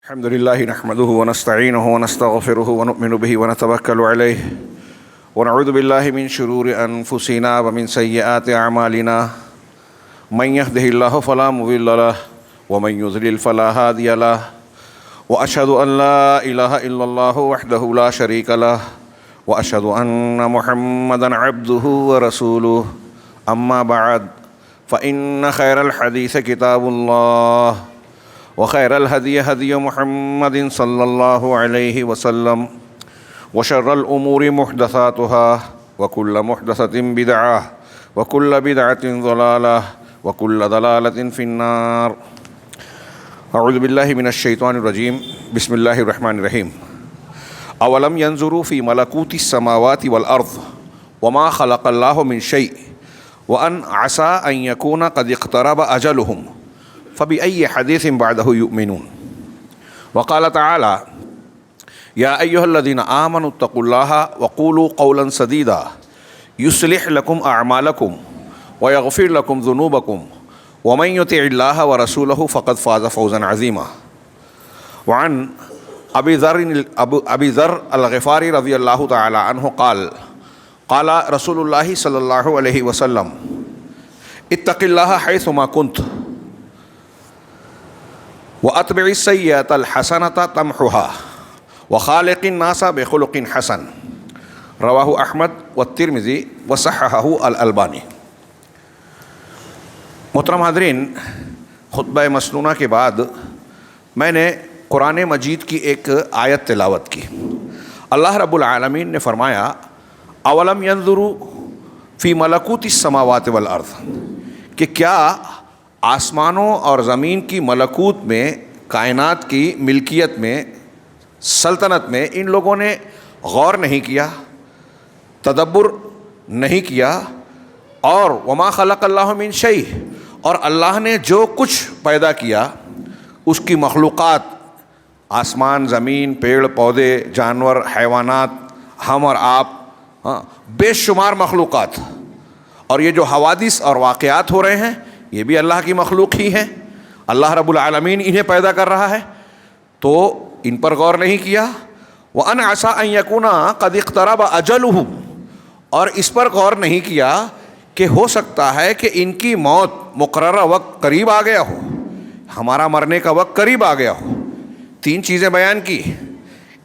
الحمد لله نحمده ونستعينه ونستغفره ونؤمن به ونتوكل عليه ونعوذ بالله من شرور أنفسنا ومن سيئات أعمالنا من يهده الله فلا مضل له ومن يضلل فلا هادي له وأشهد أن لا إله إلا الله وحده لا شريك له وأشهد أن محمدا عبده ورسوله أما بعد فإن خير الحديث كتاب الله وخير الهدي هدي محمد صلى الله عليه وسلم وشر الأمور محدثاتها وكل محدثة بدعة وكل بدعة ضلالة وكل ضلالة في النار. أعوذ بالله من الشيطان الرجيم. بسم الله الرحمن الرحيم. أولم ينظروا في ملكوت السماوات والأرض وما خلق الله من شيء وأن عسى أن يكون قد اقترب أجلهم فبأي حديث بعده يؤمنون. وقال تعالى: يا أيها الذين آمنوا اتقوا الله وقولوا قولا سديدا يصلح لكم أعمالكم ويغفر لكم ذنوبكم ومن يطع الله ورسوله فقد فاز فوزا عظيما. وعن أبي ذر الغفاري رضي الله تعالى عنه قال: قال رسول الله صلى الله عليه وسلم: اتق الله حيثما كنت وَأَتْبِعِ السَّيِّئَةَ الْحَسَنَةَ تَمْحُهَا وَخَالِقِ النَّاسَ بِخُلُقٍ حَسَنٍ. رواہ احمد والترمذی وصححہ الالبانی. محترم حاضرین، خطبہ مسنونہ کے بعد میں نے قرآن مجید کی ایک آیت تلاوت کی. اللہ رب العالمین نے فرمایا: اولم ينظروا فی ملکوت السماوات والارض، کہ کیا آسمانوں اور زمین کی ملکوت میں، کائنات کی ملکیت میں، سلطنت میں ان لوگوں نے غور نہیں کیا، تدبر نہیں کیا. اور وما خلق اللہ من شیء، اور اللہ نے جو کچھ پیدا کیا اس کی مخلوقات، آسمان، زمین، پیڑ پودے، جانور، حیوانات، ہم اور آپ، بے شمار مخلوقات. اور یہ جو حوادث اور واقعات ہو رہے ہیں یہ بھی اللہ کی مخلوق ہی ہیں. اللہ رب العالمین انہیں پیدا کر رہا ہے، تو ان پر غور نہیں کیا. وَأَنْ عَسَىٰ أَنْ يَكُونَ قَدِ اقْتَرَبَ أَجَلُهُمْ، اور اس پر غور نہیں کیا کہ ہو سکتا ہے کہ ان کی موت مقررہ وقت قریب آ گیا ہو، ہمارا مرنے کا وقت قریب آ گیا ہو. تین چیزیں بیان کی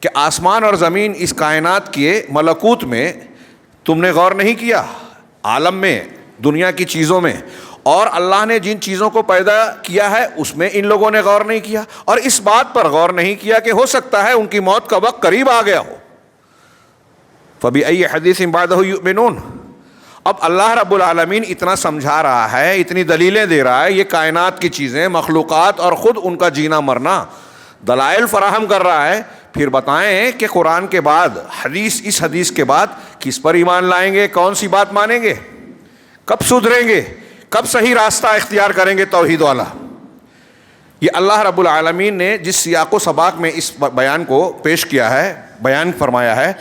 کہ آسمان اور زمین، اس کائنات کے ملکوت میں تم نے غور نہیں کیا، عالم میں، دنیا کی چیزوں میں، اور اللہ نے جن چیزوں کو پیدا کیا ہے اس میں ان لوگوں نے غور نہیں کیا، اور اس بات پر غور نہیں کیا کہ ہو سکتا ہے ان کی موت کا وقت قریب آ گیا ہو. فَبِأَيِّ حَدِيثٍ بَعْدَهُ يُؤْمِنُونَ. اب اللہ رب العالمین اتنا سمجھا رہا ہے، اتنی دلیلیں دے رہا ہے، یہ کائنات کی چیزیں، مخلوقات اور خود ان کا جینا مرنا، دلائل فراہم کر رہا ہے. پھر بتائیں کہ قرآن کے بعد حدیث، اس حدیث کے بعد کس پر ایمان لائیں گے، کون سی بات مانیں گے، کب سدھریں گے، کب صحیح راستہ اختیار کریں گے توحید والا. یہ اللہ رب العالمین نے جس سیاق و سباق میں اس بیان کو پیش کیا ہے، بیان فرمایا ہے،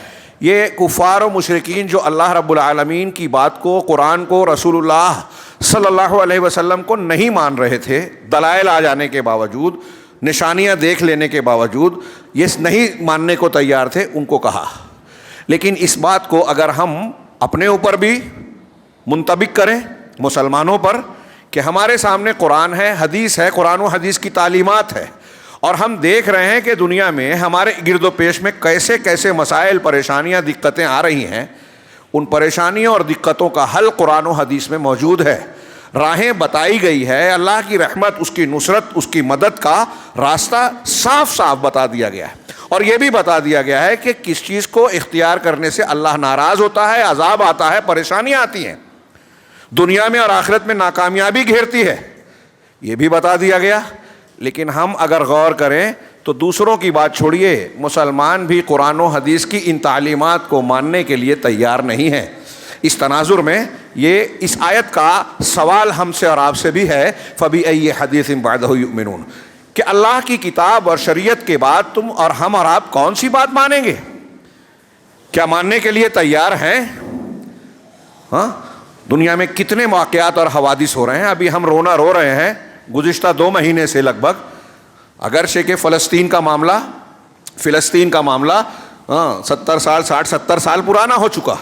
یہ کفار و مشرکین جو اللہ رب العالمین کی بات کو، قرآن کو، رسول اللہ صلی اللہ علیہ وسلم کو نہیں مان رہے تھے، دلائل آ جانے کے باوجود، نشانیاں دیکھ لینے کے باوجود یہ نہیں ماننے کو تیار تھے، ان کو کہا. لیکن اس بات کو اگر ہم اپنے اوپر بھی منطبق کریں، مسلمانوں پر، کہ ہمارے سامنے قرآن ہے، حدیث ہے، قرآن و حدیث کی تعلیمات ہے، اور ہم دیکھ رہے ہیں کہ دنیا میں ہمارے گرد و پیش میں کیسے کیسے مسائل، پریشانیاں، دقتیں آ رہی ہیں، ان پریشانیوں اور دقتوں کا حل قرآن و حدیث میں موجود ہے، راہیں بتائی گئی ہے، اللہ کی رحمت، اس کی نصرت، اس کی مدد کا راستہ صاف صاف بتا دیا گیا ہے. اور یہ بھی بتا دیا گیا ہے کہ کس چیز کو اختیار کرنے سے اللہ ناراض ہوتا ہے، عذاب آتا ہے، پریشانیاں آتی ہیں، دنیا میں اور آخرت میں ناکامیابی گھیرتی ہے، یہ بھی بتا دیا گیا. لیکن ہم اگر غور کریں تو دوسروں کی بات چھوڑیے، مسلمان بھی قرآن و حدیث کی ان تعلیمات کو ماننے کے لیے تیار نہیں ہیں. اس تناظر میں یہ اس آیت کا سوال ہم سے اور آپ سے بھی ہے، فَبِأَيِّ حَدِيثٍ بَعْدَهُ يُؤْمِنُونَ، کہ اللہ کی کتاب اور شریعت کے بعد تم اور ہم اور آپ کون سی بات مانیں گے؟ کیا ماننے کے لیے تیار ہیں؟ ہاں، دنیا میں کتنے واقعات اور حوادث ہو رہے ہیں. ابھی ہم رونا رو رہے ہیں گزشتہ 2 مہینے سے لگ بھگ اگرچہ کہ فلسطین کا معاملہ 70 سال 60-70 سال پرانا ہو چکا.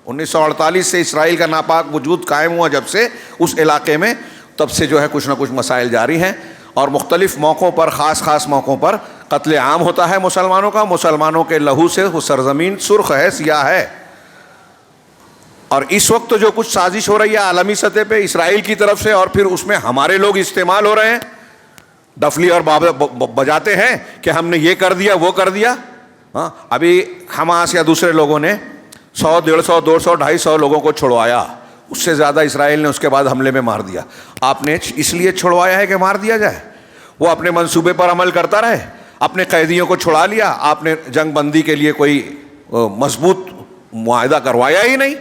1948 سے اسرائیل کا ناپاک وجود قائم ہوا جب سے اس علاقے میں, تب سے جو ہے کچھ نہ کچھ مسائل جاری ہیں, اور مختلف موقعوں پر, خاص موقعوں پر قتل عام ہوتا ہے مسلمانوں کا. مسلمانوں کے لہو سے وہ سرزمین سرخ ہے, سیاہ ہے. اور اس وقت جو کچھ سازش ہو رہی ہے عالمی سطح پہ اسرائیل کی طرف سے, اور پھر اس میں ہمارے لوگ استعمال ہو رہے ہیں, ڈفلی اور بجاتے ہیں کہ ہم نے یہ کر دیا وہ کر دیا. ہاں, ابھی حماس یا دوسرے لوگوں نے 100, 150, 200, 250 لوگوں کو چھڑوایا, اس سے زیادہ اسرائیل نے اس کے بعد حملے میں مار دیا. آپ نے اس لیے چھڑوایا ہے کہ مار دیا جائے؟ وہ اپنے منصوبے پر عمل کرتا رہے, اپنے قیدیوں کو چھڑا لیا. آپ نے جنگ بندی کے لیے کوئی مضبوط معاہدہ کروایا ہی نہیں.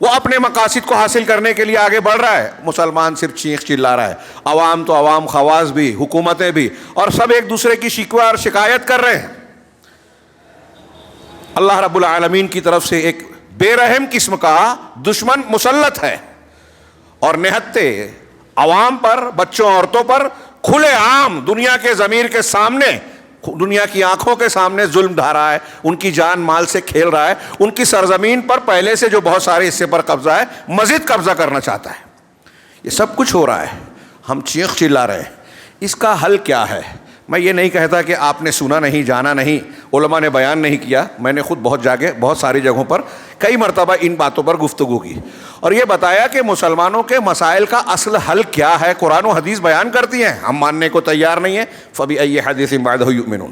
وہ اپنے مقاصد کو حاصل کرنے کے لیے آگے بڑھ رہا ہے. مسلمان صرف چیخ چلا رہا ہے, عوام تو عوام, خواص بھی, حکومتیں بھی, اور سب ایک دوسرے کی شکوہ اور شکایت کر رہے ہیں. اللہ رب العالمین کی طرف سے ایک بے رحم قسم کا دشمن مسلط ہے, اور نہتے عوام پر, بچوں, عورتوں پر کھلے عام دنیا کے ضمیر کے سامنے, دنیا کی آنکھوں کے سامنے ظلم ڈھا رہا ہے, ان کی جان مال سے کھیل رہا ہے. ان کی سرزمین پر پہلے سے جو بہت سارے حصے پر قبضہ ہے, مزید قبضہ کرنا چاہتا ہے. یہ سب کچھ ہو رہا ہے, ہم چیخ چلا رہے ہیں. اس کا حل کیا ہے؟ میں یہ نہیں کہتا کہ آپ نے سنا نہیں, جانا نہیں, علماء نے بیان نہیں کیا. میں نے خود بہت ساری جگہوں پر کئی مرتبہ ان باتوں پر گفتگو کی, اور یہ بتایا کہ مسلمانوں کے مسائل کا اصل حل کیا ہے. قرآن و حدیث بیان کرتی ہیں, ہم ماننے کو تیار نہیں ہیں. فَبِأَيِّ حَدِيثٍ بَعْدَهُ يُؤْمِنُونَ.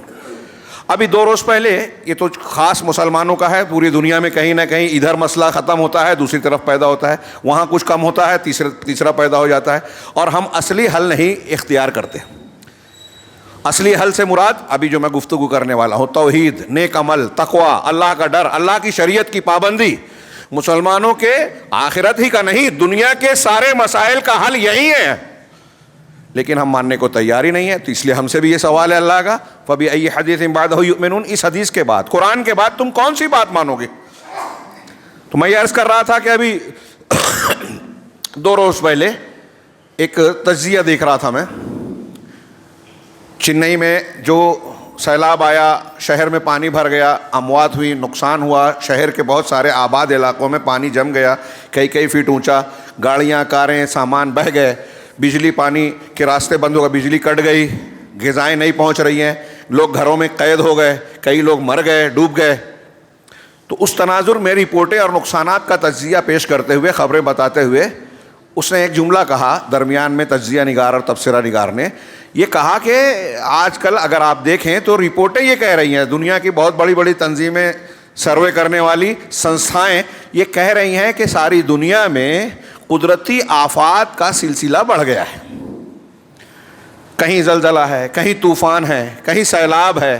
ابھی 2 روز پہلے, یہ تو خاص مسلمانوں کا ہے, پوری دنیا میں کہیں نہ کہیں ادھر مسئلہ ختم ہوتا ہے, دوسری طرف پیدا ہوتا ہے, وہاں کچھ کم ہوتا ہے, تیسرا پیدا ہو جاتا ہے, اور ہم اصلی حل نہیں اختیار کرتے. اصلی حل سے مراد ابھی جو میں گفتگو کرنے والا ہوں, توحید, نیک عمل, تقوی, اللہ کا ڈر, اللہ کی شریعت کی پابندی. مسلمانوں کے آخرت ہی کا نہیں, دنیا کے سارے مسائل کا حل یہی ہے, لیکن ہم ماننے کو تیار ہی نہیں ہے. تو اس لیے ہم سے بھی یہ سوال ہے اللہ کا, فَبِأَيِّ حَدِيثٍ بَعْدَهُ يُؤْمِنُونَ. اس حدیث کے بعد, قرآن کے بعد تم کون سی بات مانو گے؟ تو میں یہ عرض کر رہا تھا کہ ابھی 2 روز پہلے ایک تجزیہ دیکھ رہا تھا میں. چنئی میں جو سیلاب آیا, شہر میں پانی بھر گیا, اموات ہوئی, نقصان ہوا, شہر کے بہت سارے آباد علاقوں میں پانی جم گیا, کئی فٹ اونچا, گاڑیاں, کاریں, سامان بہہ گئے, بجلی پانی کے راستے بند ہو گئے, بجلی کٹ گئی, غذائیں نہیں پہنچ رہی ہیں, لوگ گھروں میں قید ہو گئے, کئی لوگ مر گئے, ڈوب گئے. تو اس تناظر میں رپورٹیں اور نقصانات کا تجزیہ پیش کرتے ہوئے, خبریں بتاتے ہوئے, اس نے ایک جملہ کہا درمیان میں. تجزیہ نگار اور تبصرہ نگار نے یہ کہا کہ آج کل اگر آپ دیکھیں تو رپورٹیں یہ کہہ رہی ہیں, دنیا کی بہت بڑی تنظیمیں, سروے کرنے والی سنستھائیں یہ کہہ رہی ہیں کہ ساری دنیا میں قدرتی آفات کا سلسلہ بڑھ گیا ہے. کہیں زلزلہ ہے, کہیں طوفان ہے, کہیں سیلاب ہے,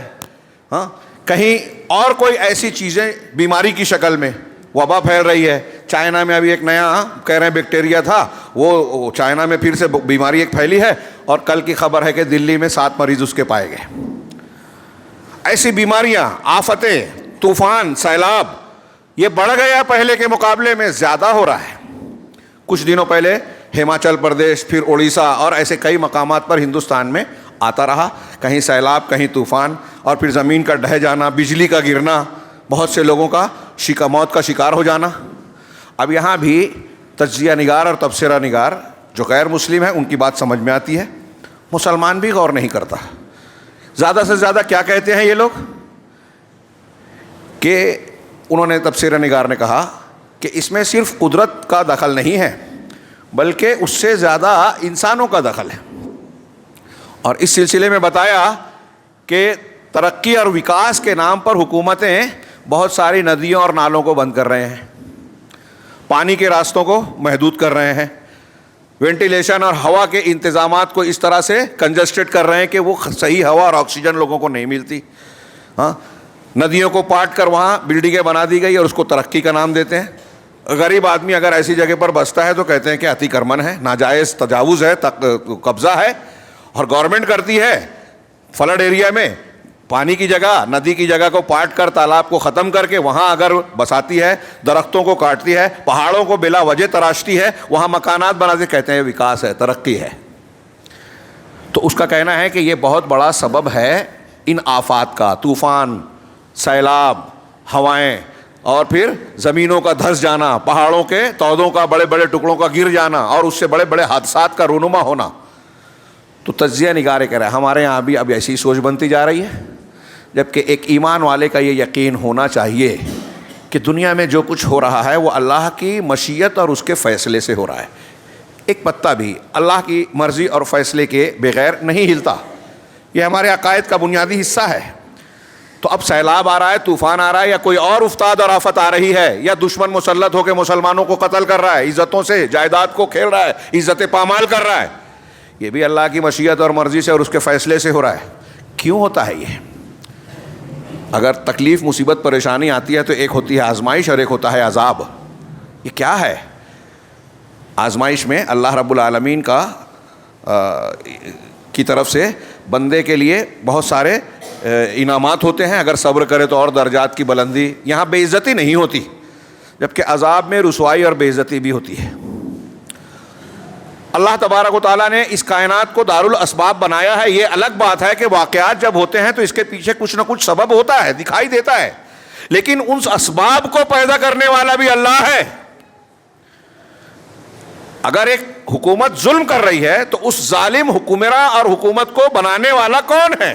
ہاں, کہیں اور کوئی ایسی چیزیں بیماری کی شکل میں وبا پھیل رہی ہے. چائنا میں ابھی ایک نیا کہہ رہے ہیں بیکٹیریا تھا, وہ چائنا میں پھر سے بیماری ایک پھیلی ہے, اور کل کی خبر ہے کہ دلی میں 7 مریض اس کے پائے گئے. ایسی بیماریاں, آفتیں, طوفان, سیلاب یہ بڑھ گیا, پہلے کے مقابلے میں زیادہ ہو رہا ہے. کچھ دنوں پہلے ہماچل پردیش, پھر اڑیسہ اور ایسے کئی مقامات پر ہندوستان میں آتا رہا, کہیں سیلاب, کہیں طوفان, اور پھر زمین کا ڈھہ جانا, بجلی کا گرنا, بہت سے لوگوں کا موت کا شکار ہو جانا. اب یہاں بھی تجزیہ نگار اور تبصرہ نگار جو غیر مسلم ہیں ان کی بات سمجھ میں آتی ہے, مسلمان بھی غور نہیں کرتا. زیادہ سے زیادہ کیا کہتے ہیں یہ لوگ کہ انہوں نے, تبصرہ نگار نے کہا کہ اس میں صرف قدرت کا دخل نہیں ہے بلکہ اس سے زیادہ انسانوں کا دخل ہے. اور اس سلسلے میں بتایا کہ ترقی اور وکاس کے نام پر حکومتیں بہت ساری ندیوں اور نالوں کو بند کر رہے ہیں, پانی کے راستوں کو محدود کر رہے ہیں, وینٹیلیشن اور ہوا کے انتظامات کو اس طرح سے کنجسٹڈ کر رہے ہیں کہ وہ صحیح ہوا اور آکسیجن لوگوں کو نہیں ملتی. ہاں, ندیوں کو پاٹ کر وہاں بلڈنگیں بنا دی گئی اور اس کو ترقی کا نام دیتے ہیں. غریب آدمی اگر ایسی جگہ پر بستا ہے تو کہتے ہیں کہ اتی کرمن ہے, ناجائز تجاوز ہے, قبضہ ہے, اور گورنمنٹ کرتی ہے فلڈ ایریا میں پانی کی جگہ, ندی کی جگہ کو پاٹ کر, تالاب کو ختم کر کے وہاں اگر بساتی ہے, درختوں کو کاٹتی ہے, پہاڑوں کو بلا وجہ تراشتی ہے, وہاں مکانات بناتے, کہتے ہیں وکاس ہے, ترقی ہے. تو اس کا کہنا ہے کہ یہ بہت بڑا سبب ہے ان آفات کا، طوفان، سیلاب، ہوائیں، اور پھر زمینوں کا دھس جانا، پہاڑوں کے تودوں کا بڑے بڑے ٹکڑوں کا گر جانا، اور اس سے بڑے بڑے حادثات کا رونما ہونا۔ تو تجزیہ نگار کہہ رہا ہے ہمارے یہاں بھی اب ایسی سوچ بنتی جا رہی ہے، جبکہ ایک ایمان والے کا یہ یقین ہونا چاہیے کہ دنیا میں جو کچھ ہو رہا ہے وہ اللہ کی مشیت اور اس کے فیصلے سے ہو رہا ہے۔ ایک پتا بھی اللہ کی مرضی اور فیصلے کے بغیر نہیں ہلتا، یہ ہمارے عقائد کا بنیادی حصہ ہے۔ تو اب سیلاب آ رہا ہے، طوفان آ رہا ہے، یا کوئی اور افتاد اور آفت آ رہی ہے، یا دشمن مسلط ہو کے مسلمانوں کو قتل کر رہا ہے، عزتوں سے جائیداد کو کھیل رہا ہے، عزت پامال کر رہا ہے، یہ بھی اللہ کی مشیت اور مرضی سے اور اس کے فیصلے سے ہو رہا ہے۔ کیوں ہوتا ہے یہ؟ اگر تکلیف، مصیبت، پریشانی آتی ہے تو ایک ہوتی ہے آزمائش اور ایک ہوتا ہے عذاب۔ یہ کیا ہے؟ آزمائش میں اللہ رب العالمین کی طرف سے بندے کے لیے بہت سارے انعامات ہوتے ہیں، اگر صبر کرے تو اور درجات کی بلندی، یہاں بے عزتی نہیں ہوتی، جبکہ عذاب میں رسوائی اور بے عزتی بھی ہوتی ہے۔ اللہ تبارک و تعالیٰ نے اس کائنات کو دارالاسباب بنایا ہے، یہ الگ بات ہے کہ واقعات جب ہوتے ہیں تو اس کے پیچھے کچھ نہ کچھ سبب ہوتا ہے، دکھائی دیتا ہے، لیکن ان اسباب کو پیدا کرنے والا بھی اللہ ہے۔ اگر ایک حکومت ظلم کر رہی ہے تو اس ظالم حکمراں اور حکومت کو بنانے والا کون ہے؟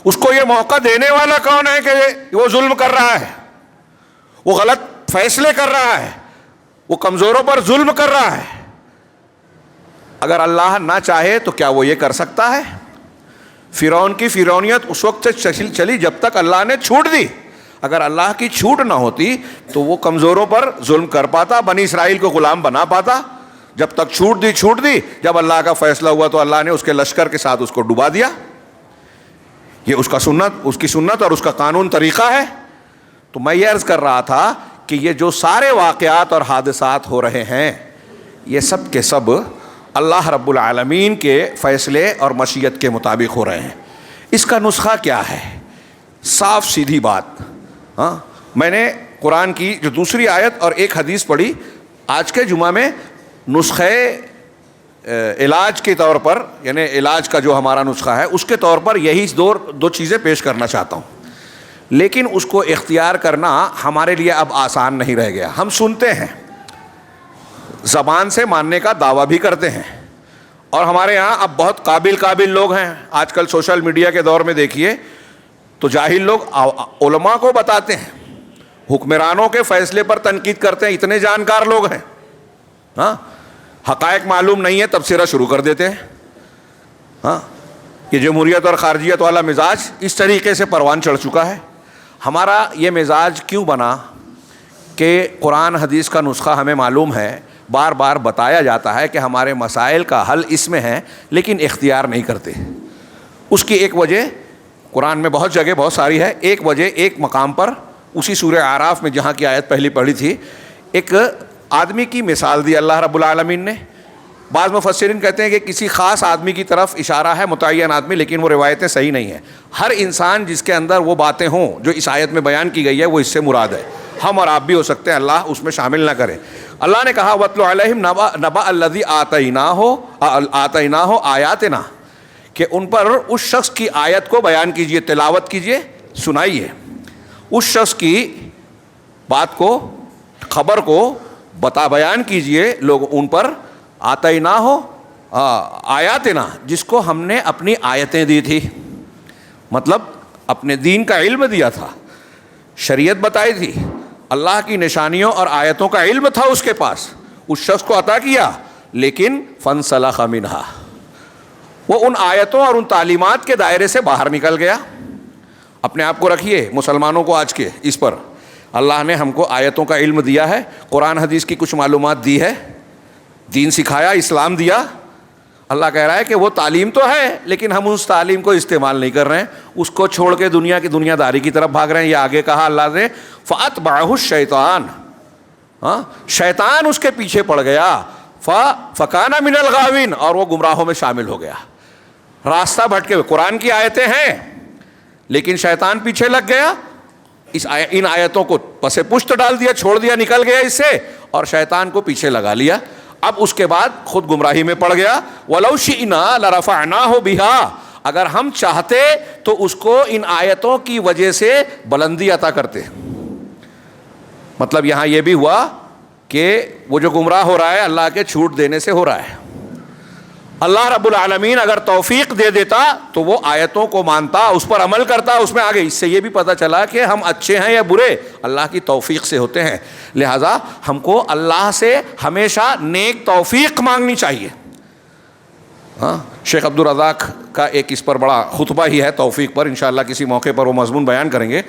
اس کو یہ موقع دینے والا کون ہے کہ وہ ظلم کر رہا ہے، وہ غلط فیصلے کر رہا ہے، وہ کمزوروں پر ظلم کر رہا ہے؟ اگر اللہ نہ چاہے تو کیا وہ یہ کر سکتا ہے؟ فرعون کی فرعونیت اس وقت سے چلی جب تک اللہ نے چھوٹ دی، اگر اللہ کی چھوٹ نہ ہوتی تو وہ کمزوروں پر ظلم کر پاتا، بنی اسرائیل کو غلام بنا پاتا؟ جب تک چھوٹ دی، جب اللہ کا فیصلہ ہوا تو اللہ نے اس کے لشکر کے ساتھ اس کو ڈبا دیا۔ یہ اس کی سنت اور اس کا قانون طریقہ ہے۔ تو میں یہ عرض کر رہا تھا کہ یہ جو سارے واقعات اور حادثات ہو رہے ہیں یہ سب کے سب اللہ رب العالمین کے فیصلے اور مشیت کے مطابق ہو رہے ہیں۔ اس کا نسخہ کیا ہے؟ صاف سیدھی بات۔ میں نے قرآن کی جو دوسری آیت اور ایک حدیث پڑھی، آج کے جمعہ میں نسخے علاج کے طور پر، یعنی علاج کا جو ہمارا نسخہ ہے اس کے طور پر یہی دو چیزیں پیش کرنا چاہتا ہوں، لیکن اس کو اختیار کرنا ہمارے لیے اب آسان نہیں رہ گیا۔ ہم سنتے ہیں، زبان سے ماننے کا دعویٰ بھی کرتے ہیں، اور ہمارے یہاں اب بہت قابل لوگ ہیں۔ آج کل سوشل میڈیا کے دور میں دیکھیے تو جاہل لوگ علماء کو بتاتے ہیں، حکمرانوں کے فیصلے پر تنقید کرتے ہیں، اتنے جانکار لوگ ہیں۔ حقائق معلوم نہیں ہے تبصرہ شروع کر دیتے ہیں۔ یہ جمہوریت اور خارجیت والا مزاج اس طریقے سے پروان چڑھ چکا ہے۔ ہمارا یہ مزاج کیوں بنا کہ قرآن حدیث کا نسخہ ہمیں معلوم ہے، بار بار بتایا جاتا ہے کہ ہمارے مسائل کا حل اس میں ہے، لیکن اختیار نہیں کرتے۔ اس کی ایک وجہ قرآن میں بہت جگہ بہت ساری ہے۔ ایک وجہ ایک مقام پر اسی سورہ اعراف میں جہاں کی آیت پہلی پڑھی تھی، ایک آدمی کی مثال دی اللہ رب العالمین نے۔ بعض مفسرین کہتے ہیں کہ کسی خاص آدمی کی طرف اشارہ ہے، متعین آدمی، لیکن وہ روایتیں صحیح نہیں ہیں۔ ہر انسان جس کے اندر وہ باتیں ہوں جو اس آیت میں بیان کی گئی ہے وہ اس سے مراد ہے۔ ہم اور آپ بھی ہو سکتے ہیں، اللہ اس میں شامل نہ کرے۔ اللہ نے کہا وَاتْلُ عَلَيْهِمْ نَبَأَ الَّذِي آتَيْنَاهُ آیاتنا، کہ ان پر اس شخص کی آیت کو بیان کیجئے، تلاوت کیجئے، سنائیے۔ اس شخص کی بات کو، خبر کو بیان کیجئے لوگ ان پر، آتَيْنَاهُ آیاتنا، جس کو ہم نے اپنی آیتیں دی تھی، مطلب اپنے دین کا علم دیا تھا، شریعت بتائی تھی، اللہ کی نشانیوں اور آیتوں کا علم تھا اس کے پاس، اس شخص کو عطا کیا، لیکن فَانْسَلَخَ مِنْهَا، وہ ان آیتوں اور ان تعلیمات کے دائرے سے باہر نکل گیا۔ اپنے آپ کو رکھیے مسلمانوں کو آج کے اس پر، اللہ نے ہم کو آیتوں کا علم دیا ہے، قرآن حدیث کی کچھ معلومات دی ہے، دین سکھایا، اسلام دیا۔ اللہ کہہ رہا ہے کہ وہ تعلیم تو ہے لیکن ہم اس تعلیم کو استعمال نہیں کر رہے ہیں، اس کو چھوڑ کے دنیا کی دنیا داری کی طرف بھاگ رہے ہیں۔ یہ آگے کہا اللہ نے فَأَتْبَعَهُ الشَّيْطَانُ، شیطان اس کے پیچھے پڑ گیا، فَكَانَ مِنَ الْغَاوِينَ، اور وہ گمراہوں میں شامل ہو گیا، راستہ بھٹکے ہوئے۔ قرآن کی آیتیں ہیں لیکن شیطان پیچھے لگ گیا، ان آیتوں کو پس پشت ڈال دیا، چھوڑ دیا، نکل گیا اس سے، اور شیطان کو پیچھے لگا لیا۔ اب اس کے بعد خود گمراہی میں پڑ گیا. وَلَوْ شِئْنَا لَرَفَعْنَاهُ بِهَا, اگر ہم چاہتے تو اس کو ان آیتوں کی وجہ سے بلندی عطا کرتے. مطلب یہاں یہ بھی ہوا کہ وہ جو گمراہ ہو رہا ہے اللہ کے چھوٹ دینے سے ہو رہا ہے. اللہ رب العالمین اگر توفیق دے دیتا تو وہ آیتوں کو مانتا, اس پر عمل کرتا, اس میں آگے. اس سے یہ بھی پتہ چلا کہ ہم اچھے ہیں یا برے اللہ کی توفیق سے ہوتے ہیں. لہٰذا ہم کو اللہ سے ہمیشہ نیک توفیق مانگنی چاہیے. ہاں, شیخ عبدالرزاق کا ایک اس پر بڑا خطبہ ہی ہے توفیق پر, انشاءاللہ کسی موقع پر وہ مضمون بیان کریں گے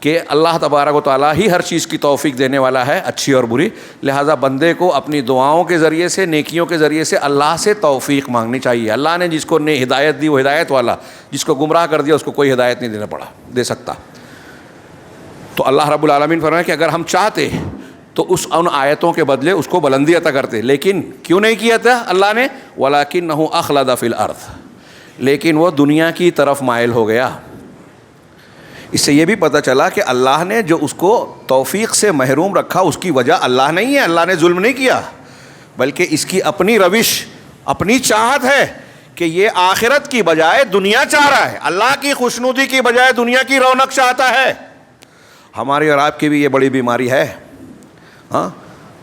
کہ اللہ تبارک و تعالیٰ ہی ہر چیز کی توفیق دینے والا ہے, اچھی اور بری. لہٰذا بندے کو اپنی دعاؤں کے ذریعے سے, نیکیوں کے ذریعے سے اللہ سے توفیق مانگنی چاہیے. اللہ نے جس کو ہدایت دی وہ ہدایت والا, جس کو گمراہ کر دیا اس کو کوئی ہدایت نہیں دے سکتا. تو اللہ رب العالمین فرمایا کہ اگر ہم چاہتے تو ان آیتوں کے بدلے اس کو بلندی عطا کرتے, لیکن کیوں نہیں کیا تھا اللہ نے؟ وَلَكِنَّهُ أَخْلَدَ فِي الْأَرْضِ, لیکن وہ دنیا کی طرف مائل ہو گیا. اس سے یہ بھی پتہ چلا کہ اللہ نے جو اس کو توفیق سے محروم رکھا اس کی وجہ اللہ نہیں ہے, اللہ نے ظلم نہیں کیا, بلکہ اس کی اپنی روش, اپنی چاہت ہے کہ یہ آخرت کی بجائے دنیا چاہ رہا ہے, اللہ کی خوشنودی کی بجائے دنیا کی رونق چاہتا ہے. ہماری اور آپ کی بھی یہ بڑی بیماری ہے. ہاں,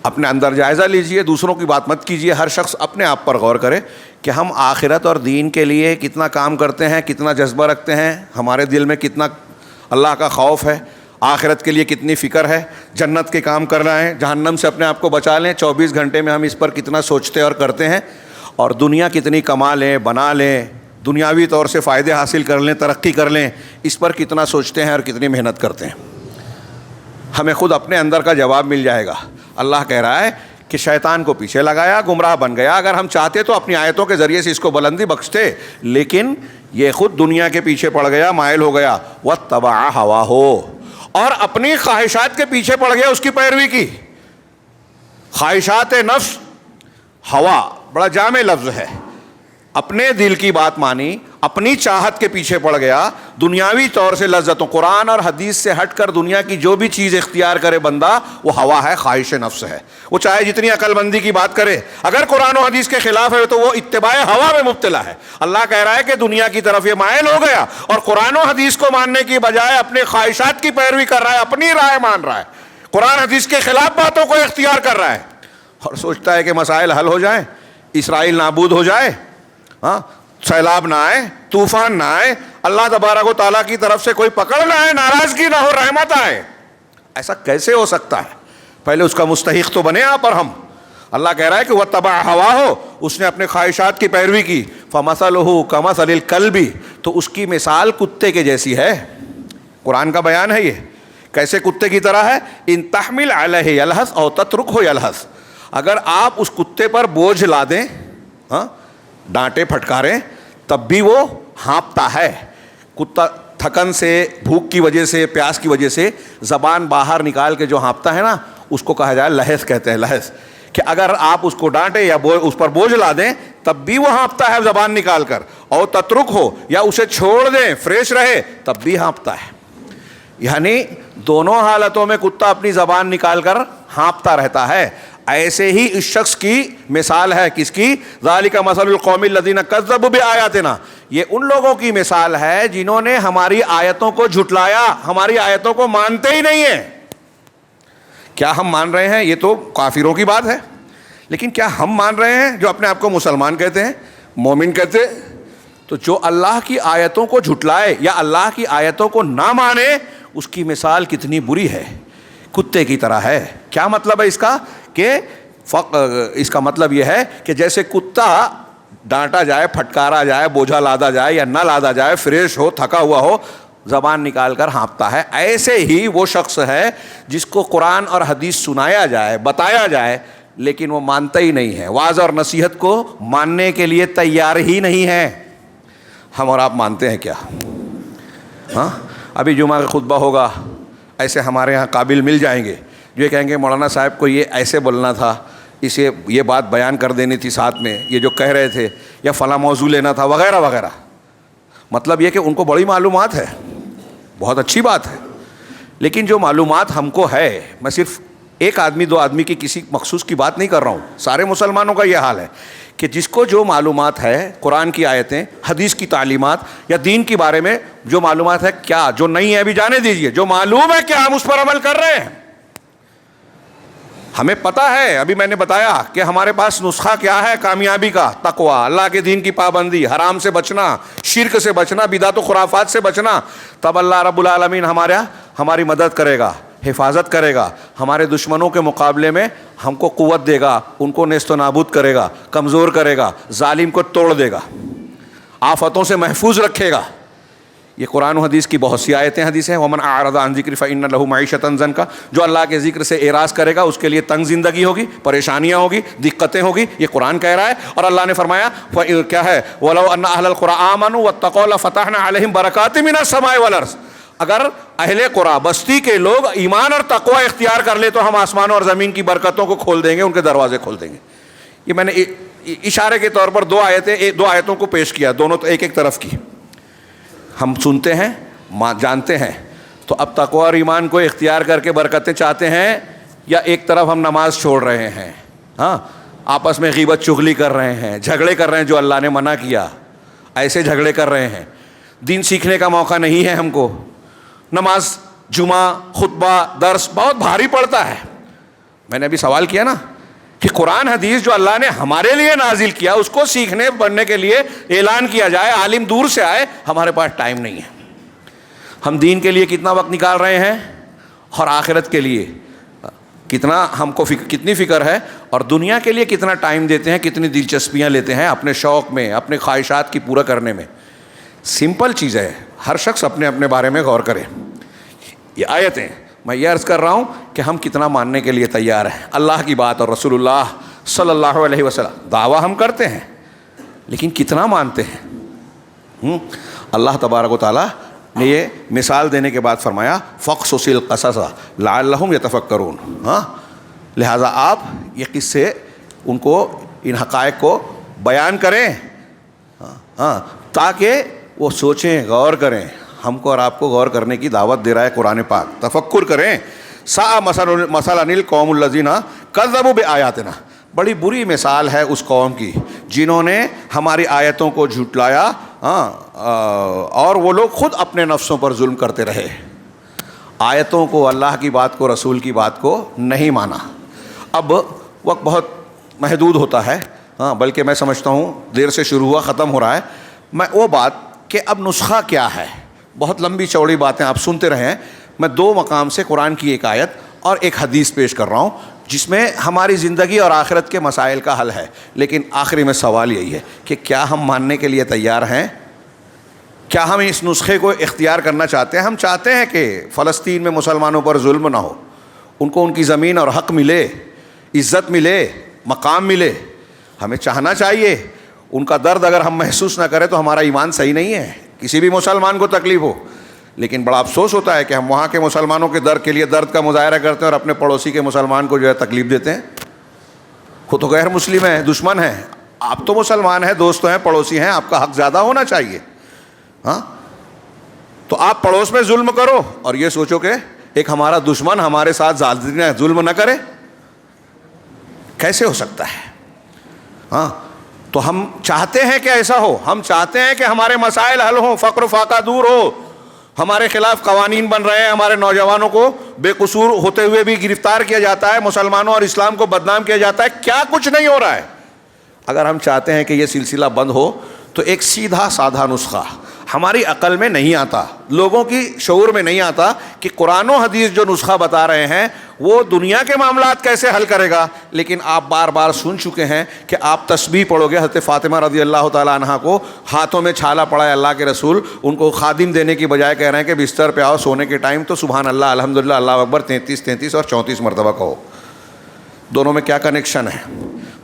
اپنے اندر جائزہ لیجئے, دوسروں کی بات مت کیجئے. ہر شخص اپنے آپ پر غور کرے کہ ہم آخرت اور دین کے لیے کتنا کام کرتے ہیں, کتنا جذبہ رکھتے ہیں, ہمارے دل میں کتنا اللہ کا خوف ہے, آخرت کے لیے کتنی فکر ہے, جنت کے کام کرنا ہے, جہنم سے اپنے آپ کو بچا لیں. 24 گھنٹے میں ہم اس پر کتنا سوچتے اور کرتے ہیں, اور دنیا کتنی کما لیں, بنا لیں, دنیاوی طور سے فائدے حاصل کر لیں, ترقی کر لیں, اس پر کتنا سوچتے ہیں اور کتنی محنت کرتے ہیں. ہمیں خود اپنے اندر کا جواب مل جائے گا. اللہ کہہ رہا ہے کہ شیطان کو پیچھے لگایا, گمراہ بن گیا. اگر ہم چاہتے تو اپنی آیتوں کے ذریعے سے اس کو بلندی بخشتے, لیکن یہ خود دنیا کے پیچھے پڑ گیا, مائل ہو گیا. وَاتَّبَعَ هَوَاهُ, اور اپنی خواہشات کے پیچھے پڑ گیا, اس کی پیروی کی. خواہشات نفس, ہوا بڑا جامع لفظ ہے. اپنے دل کی بات مانی, اپنی چاہت کے پیچھے پڑ گیا, دنیاوی طور سے لذتوں, قرآن اور حدیث سے ہٹ کر دنیا کی جو بھی چیز اختیار کرے بندہ, وہ ہوا ہے, خواہش نفس ہے. وہ چاہے جتنی عقل مندی کی بات کرے, اگر قرآن و حدیث کے خلاف ہے تو وہ اتباع ہوا میں مبتلا ہے. اللہ کہہ رہا ہے کہ دنیا کی طرف یہ مائل ہو گیا اور قرآن و حدیث کو ماننے کی بجائے اپنے خواہشات کی پیروی کر رہا ہے, اپنی رائے مان رہا ہے, قرآن حدیث کے خلاف باتوں کو اختیار کر رہا ہے, اور سوچتا ہے کہ مسائل حل ہو جائیں, اسرائیل نابود ہو جائے, ہاں, سیلاب نہ آئے, طوفان نہ آئے, اللہ تبارک و تعالیٰ کی طرف سے کوئی پکڑ نہ آئے, ناراضگی نہ ہو, رحمت آئے. ایسا کیسے ہو سکتا ہے؟ پہلے اس کا مستحق تو بنے آپ اور ہم. اللہ کہہ رہا ہے کہ وَاتَّبَعَ هَوَاهُ, اس نے اپنے خواہشات کی پیروی کی. فَمَثَلُهُ كَمَثَلِ الْكَلْبِ, تو اس کی مثال کتے کے جیسی ہے. قرآن کا بیان ہے یہ. کیسے کتے کی طرح ہے؟ إِن تَحْمِلْ عَلَيْهِ يَلْهَثْ أَوْ تَتْرُكْهُ يَلْهَثْ, اگر آپ اس کتے پر بوجھ لا دیں, ہاں, ڈانٹے پھٹکاریں, تب بھی وہ ہانپتا ہے. کتا تھکن سے, بھوک کی وجہ سے, پیاس کی وجہ سے زبان باہر نکال کے جو ہانپتا ہے نا, اس کو کہا جائے لحظ کہتے ہیں. لحظ کہ اگر آپ اس کو ڈانٹے یا اس پر بوجھ لا دیں تب بھی وہ ہانپتا ہے زبان نکال کر, اور تترک ہو, یا اسے چھوڑ دیں فریش رہے تب بھی ہانپتا ہے. یعنی دونوں حالتوں میں کتا اپنی زبان نکال کر ہانپتا رہتا ہے. ایسے ہی اس شخص کی مثال ہے. کس کی؟ ذالک مثل القوم الذین کذبوا بآیاتنا, یہ ان لوگوں کی مثال ہے جنہوں نے ہماری آیتوں کو جھٹلایا, ہماری آیتوں کو مانتے ہی نہیں ہیں. کیا ہم مان رہے ہیں؟ یہ تو کافروں کی بات ہے, لیکن کیا ہم مان رہے ہیں جو اپنے آپ کو مسلمان کہتے ہیں, مومن کہتے؟ تو جو اللہ کی آیتوں کو جھٹلائے یا اللہ کی آیتوں کو نہ مانے, اس کی مثال کتنی بری ہے, کتے کی طرح ہے. کیا مطلب ہے اس کا؟ کہ اس کا مطلب یہ ہے کہ جیسے کتا ڈانٹا جائے, پھٹکارا جائے, بوجھا لادا جائے یا نہ لادا جائے, فریش ہو, تھکا ہوا ہو, زبان نکال کر ہانپتا ہے, ایسے ہی وہ شخص ہے جس کو قرآن اور حدیث سنایا جائے, بتایا جائے, لیکن وہ مانتا ہی نہیں ہے, واعظ اور نصیحت کو ماننے کے لیے تیار ہی نہیں ہے. ہم اور آپ مانتے ہیں کیا؟ ہاں, ابھی جمعہ کا خطبہ ہوگا, ایسے ہمارے ہاں قابل مل جائیں گے جو یہ کہیں گے مولانا صاحب کو یہ ایسے بولنا تھا, اسے یہ بات بیان کر دینی تھی ساتھ میں, یہ جو کہہ رہے تھے, یا فلاں موضوع لینا تھا, وغیرہ وغیرہ. مطلب یہ کہ ان کو بڑی معلومات ہے, بہت اچھی بات ہے, لیکن جو معلومات ہم کو ہے, میں صرف ایک آدمی دو آدمی کی کسی مخصوص کی بات نہیں کر رہا ہوں، سارے مسلمانوں کا یہ حال ہے کہ جس کو جو معلومات ہے، قرآن کی آیتیں، حدیث کی تعلیمات یا دین کے بارے میں جو معلومات ہے، کیا جو نہیں ہے ابھی جانے دیجئے، جو معلوم ہے کیا ہم اس پر عمل کر رہے ہیں؟ ہمیں پتہ ہے، ابھی میں نے بتایا کہ ہمارے پاس نسخہ کیا ہے کامیابی کا، تقوی، اللہ کے دین کی پابندی، حرام سے بچنا، شرک سے بچنا، بدعت و خرافات سے بچنا، تب اللہ رب العالمین ہماری مدد کرے گا، حفاظت کرے گا، ہمارے دشمنوں کے مقابلے میں ہم کو قوت دے گا، ان کو نیست و نابود کرے گا، کمزور کرے گا، ظالم کو توڑ دے گا، آفتوں سے محفوظ رکھے گا۔ یہ قرآن و حدیث کی بہت سی آیتیں حدیث ہیں۔ وَمَنْ أَعْرَضَ عَنْ ذِكْرِي فَإِنَّ لَهُ مَعِيشَةً ضَنْكَ، جو اللہ کے ذکر سے اعراض کرے گا اس کے لیے تنگ زندگی ہوگی، پریشانیاں ہوگی، دقتیں ہوگی، یہ قرآن کہہ رہا ہے۔ اور اللہ نے فرمایا کیا ہے، وَلَوْ أَنَّ أَهْلَ الْقُرَىٰ آمَنُوا وَاتَّقَوْا لَفَتَحْنَا عَلَيْهِمْ بَرَكَاتٍ مِّنَ السَّمَاءِ وَالْأَرْضِ، اگر اہل قرآن بستی کے لوگ ایمان اور تقوی اختیار کر لے تو ہم آسمانوں اور زمین کی برکتوں کو کھول دیں گے، ان کے دروازے کھول دیں گے۔ یہ میں نے اشارے کے طور پر دو آیتوں کو پیش کیا، دونوں تو ایک ایک طرف کی ہم سنتے ہیں، جانتے ہیں۔ تو اب تقوی اور ایمان کو اختیار کر کے برکتیں چاہتے ہیں، یا ایک طرف ہم نماز چھوڑ رہے ہیں، ہاں آپس میں غیبت چغلی کر رہے ہیں، جھگڑے کر رہے ہیں جو اللہ نے منع کیا، ایسے جھگڑے کر رہے ہیں۔ دین سیکھنے کا موقع نہیں ہے ہم کو، نماز، جمعہ، خطبہ، درس بہت بھاری پڑتا ہے۔ میں نے ابھی سوال کیا نا کہ قرآن حدیث جو اللہ نے ہمارے لیے نازل کیا اس کو سیکھنے پڑھنے کے لیے اعلان کیا جائے، عالم دور سے آئے، ہمارے پاس ٹائم نہیں ہے۔ ہم دین کے لیے کتنا وقت نکال رہے ہیں اور آخرت کے لیے کتنا ہم کو کتنی فکر ہے، اور دنیا کے لیے کتنا ٹائم دیتے ہیں، کتنی دلچسپیاں لیتے ہیں اپنے شوق میں، اپنے خواہشات کی پورا کرنے میں۔ سمپل چیز ہے، ہر شخص اپنے اپنے بارے میں غور کرے۔ یہ آیتیں میں یہ عرض کر رہا ہوں کہ ہم کتنا ماننے کے لیے تیار ہیں اللہ کی بات اور رسول اللہ صلی اللہ علیہ وسلم۔ دعویٰ ہم کرتے ہیں لیکن کتنا مانتے ہیں؟ اللہ تبارک و تعالیٰ نے یہ مثال دینے کے بعد فرمایا فَقْصُصِ الْقَصَصَ لَعَلَّهُمْ يَتَفَكَّرُونَ، ہاں لہٰذا آپ یہ قصے ان کو، ان حقائق کو بیان کریں، ہاں تاکہ وہ سوچیں، غور کریں۔ ہم کو اور آپ کو غور کرنے کی دعوت دے رہا ہے قرآن پاک، تفکر کریں۔ سَاءَ مَثَلًا الْقَوْمُ الَّذِينَ كَذَّبُوا بِآيَاتِنَا، بڑی بری مثال ہے اس قوم کی جنہوں نے ہماری آیتوں کو جھٹلایا، اور وہ لوگ خود اپنے نفسوں پر ظلم کرتے رہے، آیتوں کو، اللہ کی بات کو، رسول کی بات کو نہیں مانا۔ اب وقت بہت محدود ہوتا ہے، بلکہ میں سمجھتا ہوں دیر سے شروع ہوا ختم ہو رہا ہے۔ میں وہ بات کہ اب نسخہ کیا ہے، بہت لمبی چوڑی باتیں آپ سنتے رہے ہیں، میں دو مقام سے قرآن کی ایک آیت اور ایک حدیث پیش کر رہا ہوں جس میں ہماری زندگی اور آخرت کے مسائل کا حل ہے۔ لیکن آخری میں سوال یہی ہے کہ کیا ہم ماننے کے لیے تیار ہیں؟ کیا ہم اس نسخے کو اختیار کرنا چاہتے ہیں؟ ہم چاہتے ہیں کہ فلسطین میں مسلمانوں پر ظلم نہ ہو، ان کو ان کی زمین اور حق ملے، عزت ملے، مقام ملے، ہمیں چاہنا چاہیے۔ ان کا درد اگر ہم محسوس نہ کریں تو ہمارا ایمان صحیح نہیں ہے، کسی بھی مسلمان کو تکلیف ہو۔ لیکن بڑا افسوس ہوتا ہے کہ ہم وہاں کے مسلمانوں کے درد کے لیے درد کا مظاہرہ کرتے ہیں اور اپنے پڑوسی کے مسلمان کو جو ہے تکلیف دیتے ہیں۔ خود تو غیر مسلم ہیں، دشمن ہیں، آپ تو مسلمان ہیں، دوست ہیں، پڑوسی ہیں، آپ کا حق زیادہ ہونا چاہیے۔ ہاں تو آپ پڑوس میں ظلم کرو اور یہ سوچو کہ ایک ہمارا دشمن ہمارے ساتھ ظلم نہ کرے، کیسے ہو سکتا ہے؟ ہاں تو ہم چاہتے ہیں کہ ایسا ہو، ہم چاہتے ہیں کہ ہمارے مسائل حل ہوں، فقر و فاقہ دور ہو، ہمارے خلاف قوانین بن رہے ہیں، ہمارے نوجوانوں کو بے قصور ہوتے ہوئے بھی گرفتار کیا جاتا ہے، مسلمانوں اور اسلام کو بدنام کیا جاتا ہے، کیا کچھ نہیں ہو رہا ہے۔ اگر ہم چاہتے ہیں کہ یہ سلسلہ بند ہو تو ایک سیدھا سادھا نسخہ ہماری عقل میں نہیں آتا، لوگوں کی شعور میں نہیں آتا کہ قرآن و حدیث جو نسخہ بتا رہے ہیں وہ دنیا کے معاملات کیسے حل کرے گا۔ لیکن آپ بار بار سن چکے ہیں کہ آپ تسبیح پڑھو گے، حضرت فاطمہ رضی اللہ تعالیٰ عنہا کو ہاتھوں میں چھالا پڑا ہے اللہ کے رسول، ان کو خادم دینے کی بجائے کہہ رہے ہیں کہ بستر پہ آؤ سونے کے ٹائم تو سبحان اللہ، الحمدللہ، اللہ اکبر 33 اور 34 مرتبہ کہو۔ دونوں میں کیا کنیکشن ہے؟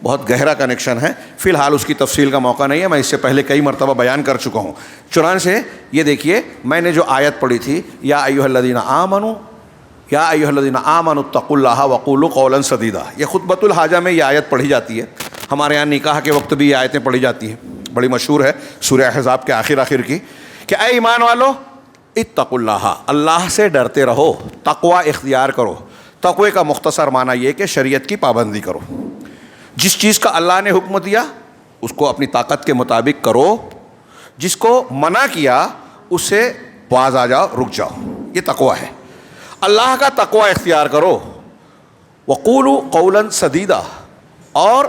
بہت گہرا کنیکشن ہے، فی الحال اس کی تفصیل کا موقع نہیں ہے، میں اس سے پہلے کئی مرتبہ بیان کر چکا ہوں۔ چنانچہ یہ دیکھیے میں نے جو آیت پڑھی تھی، یا ایھا الذین آمنوا، یا ایھا الذین آمنوا اتقوا اللہ وقولوا قولا سدیدا، یہ خطبۃ الحاجہ میں یہ آیت پڑھی جاتی ہے۔ ہمارے یہاں نکاح کے وقت بھی یہ آیتیں پڑھی جاتی ہیں، بڑی مشہور ہے، سورہ احزاب کے آخر کی، کہ اے ایمان والو اتقوا اللہ، اللہ سے ڈرتے رہو، تقوی اختیار کرو۔ تقوی کا مختصر معنی یہ کہ شریعت کی پابندی کرو، جس چیز کا اللہ نے حکم دیا اس کو اپنی طاقت کے مطابق کرو، جس کو منع کیا اس سے باز آ جاؤ، رک جاؤ، یہ تقوی ہے۔ اللہ کا تقوی اختیار کرو۔ وقولوا قولا سدیدا، اور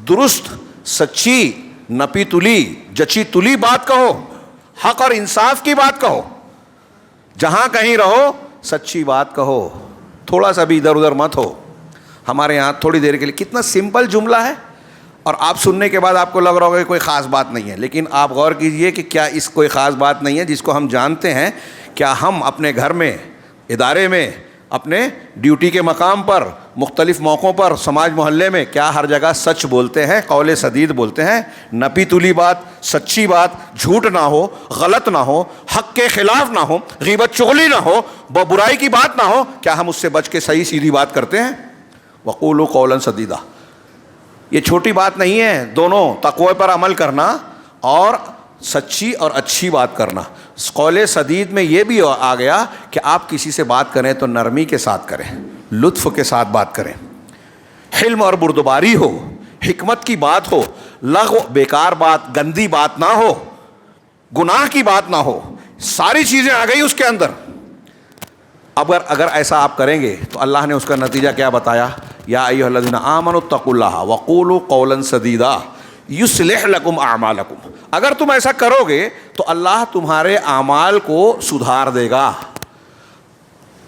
درست، سچی، نپی تلی، جچی تلی بات کہو، حق اور انصاف کی بات کہو، جہاں کہیں رہو سچی بات کہو، تھوڑا سا بھی ادھر ادھر مت ہو۔ ہمارے یہاں تھوڑی دیر کے لیے کتنا سمپل جملہ ہے، اور آپ سننے کے بعد آپ کو لگ رہا ہوگا کہ کوئی خاص بات نہیں ہے، لیکن آپ غور کیجئے کہ کیا اس کوئی خاص بات نہیں ہے جس کو ہم جانتے ہیں؟ کیا ہم اپنے گھر میں، ادارے میں، اپنے ڈیوٹی کے مقام پر، مختلف موقعوں پر، سماج محلے میں، کیا ہر جگہ سچ بولتے ہیں، قول سدید بولتے ہیں، نپی تلی بات، سچی بات، جھوٹ نہ ہو، غلط نہ ہو، حق کے خلاف نہ ہو، غیبت چغلی نہ ہو، برائی کی بات نہ ہو؟ کیا ہم اس سے بچ کے صحیح سیدھی بات کرتے ہیں؟ وقولوا قولا سدیدا، یہ چھوٹی بات نہیں ہے، دونوں تقوی پر عمل کرنا اور سچی اور اچھی بات کرنا۔ قول سدید میں یہ بھی آ گیا کہ آپ کسی سے بات کریں تو نرمی کے ساتھ کریں، لطف کے ساتھ بات کریں، حلم اور بردباری ہو، حکمت کی بات ہو، لغو، بیکار بات، گندی بات نہ ہو، گناہ کی بات نہ ہو، ساری چیزیں آ گئی اس کے اندر۔ اگر ایسا آپ کریں گے تو اللہ نے اس کا نتیجہ کیا بتایا؟ یا ایھا الذین آمنوا اتقوا اللہ وقولوا قولا سدیدا یصلح لکم اعمالکم، اگر تم ایسا کرو گے تو اللہ تمہارے اعمال کو سدھار دے گا،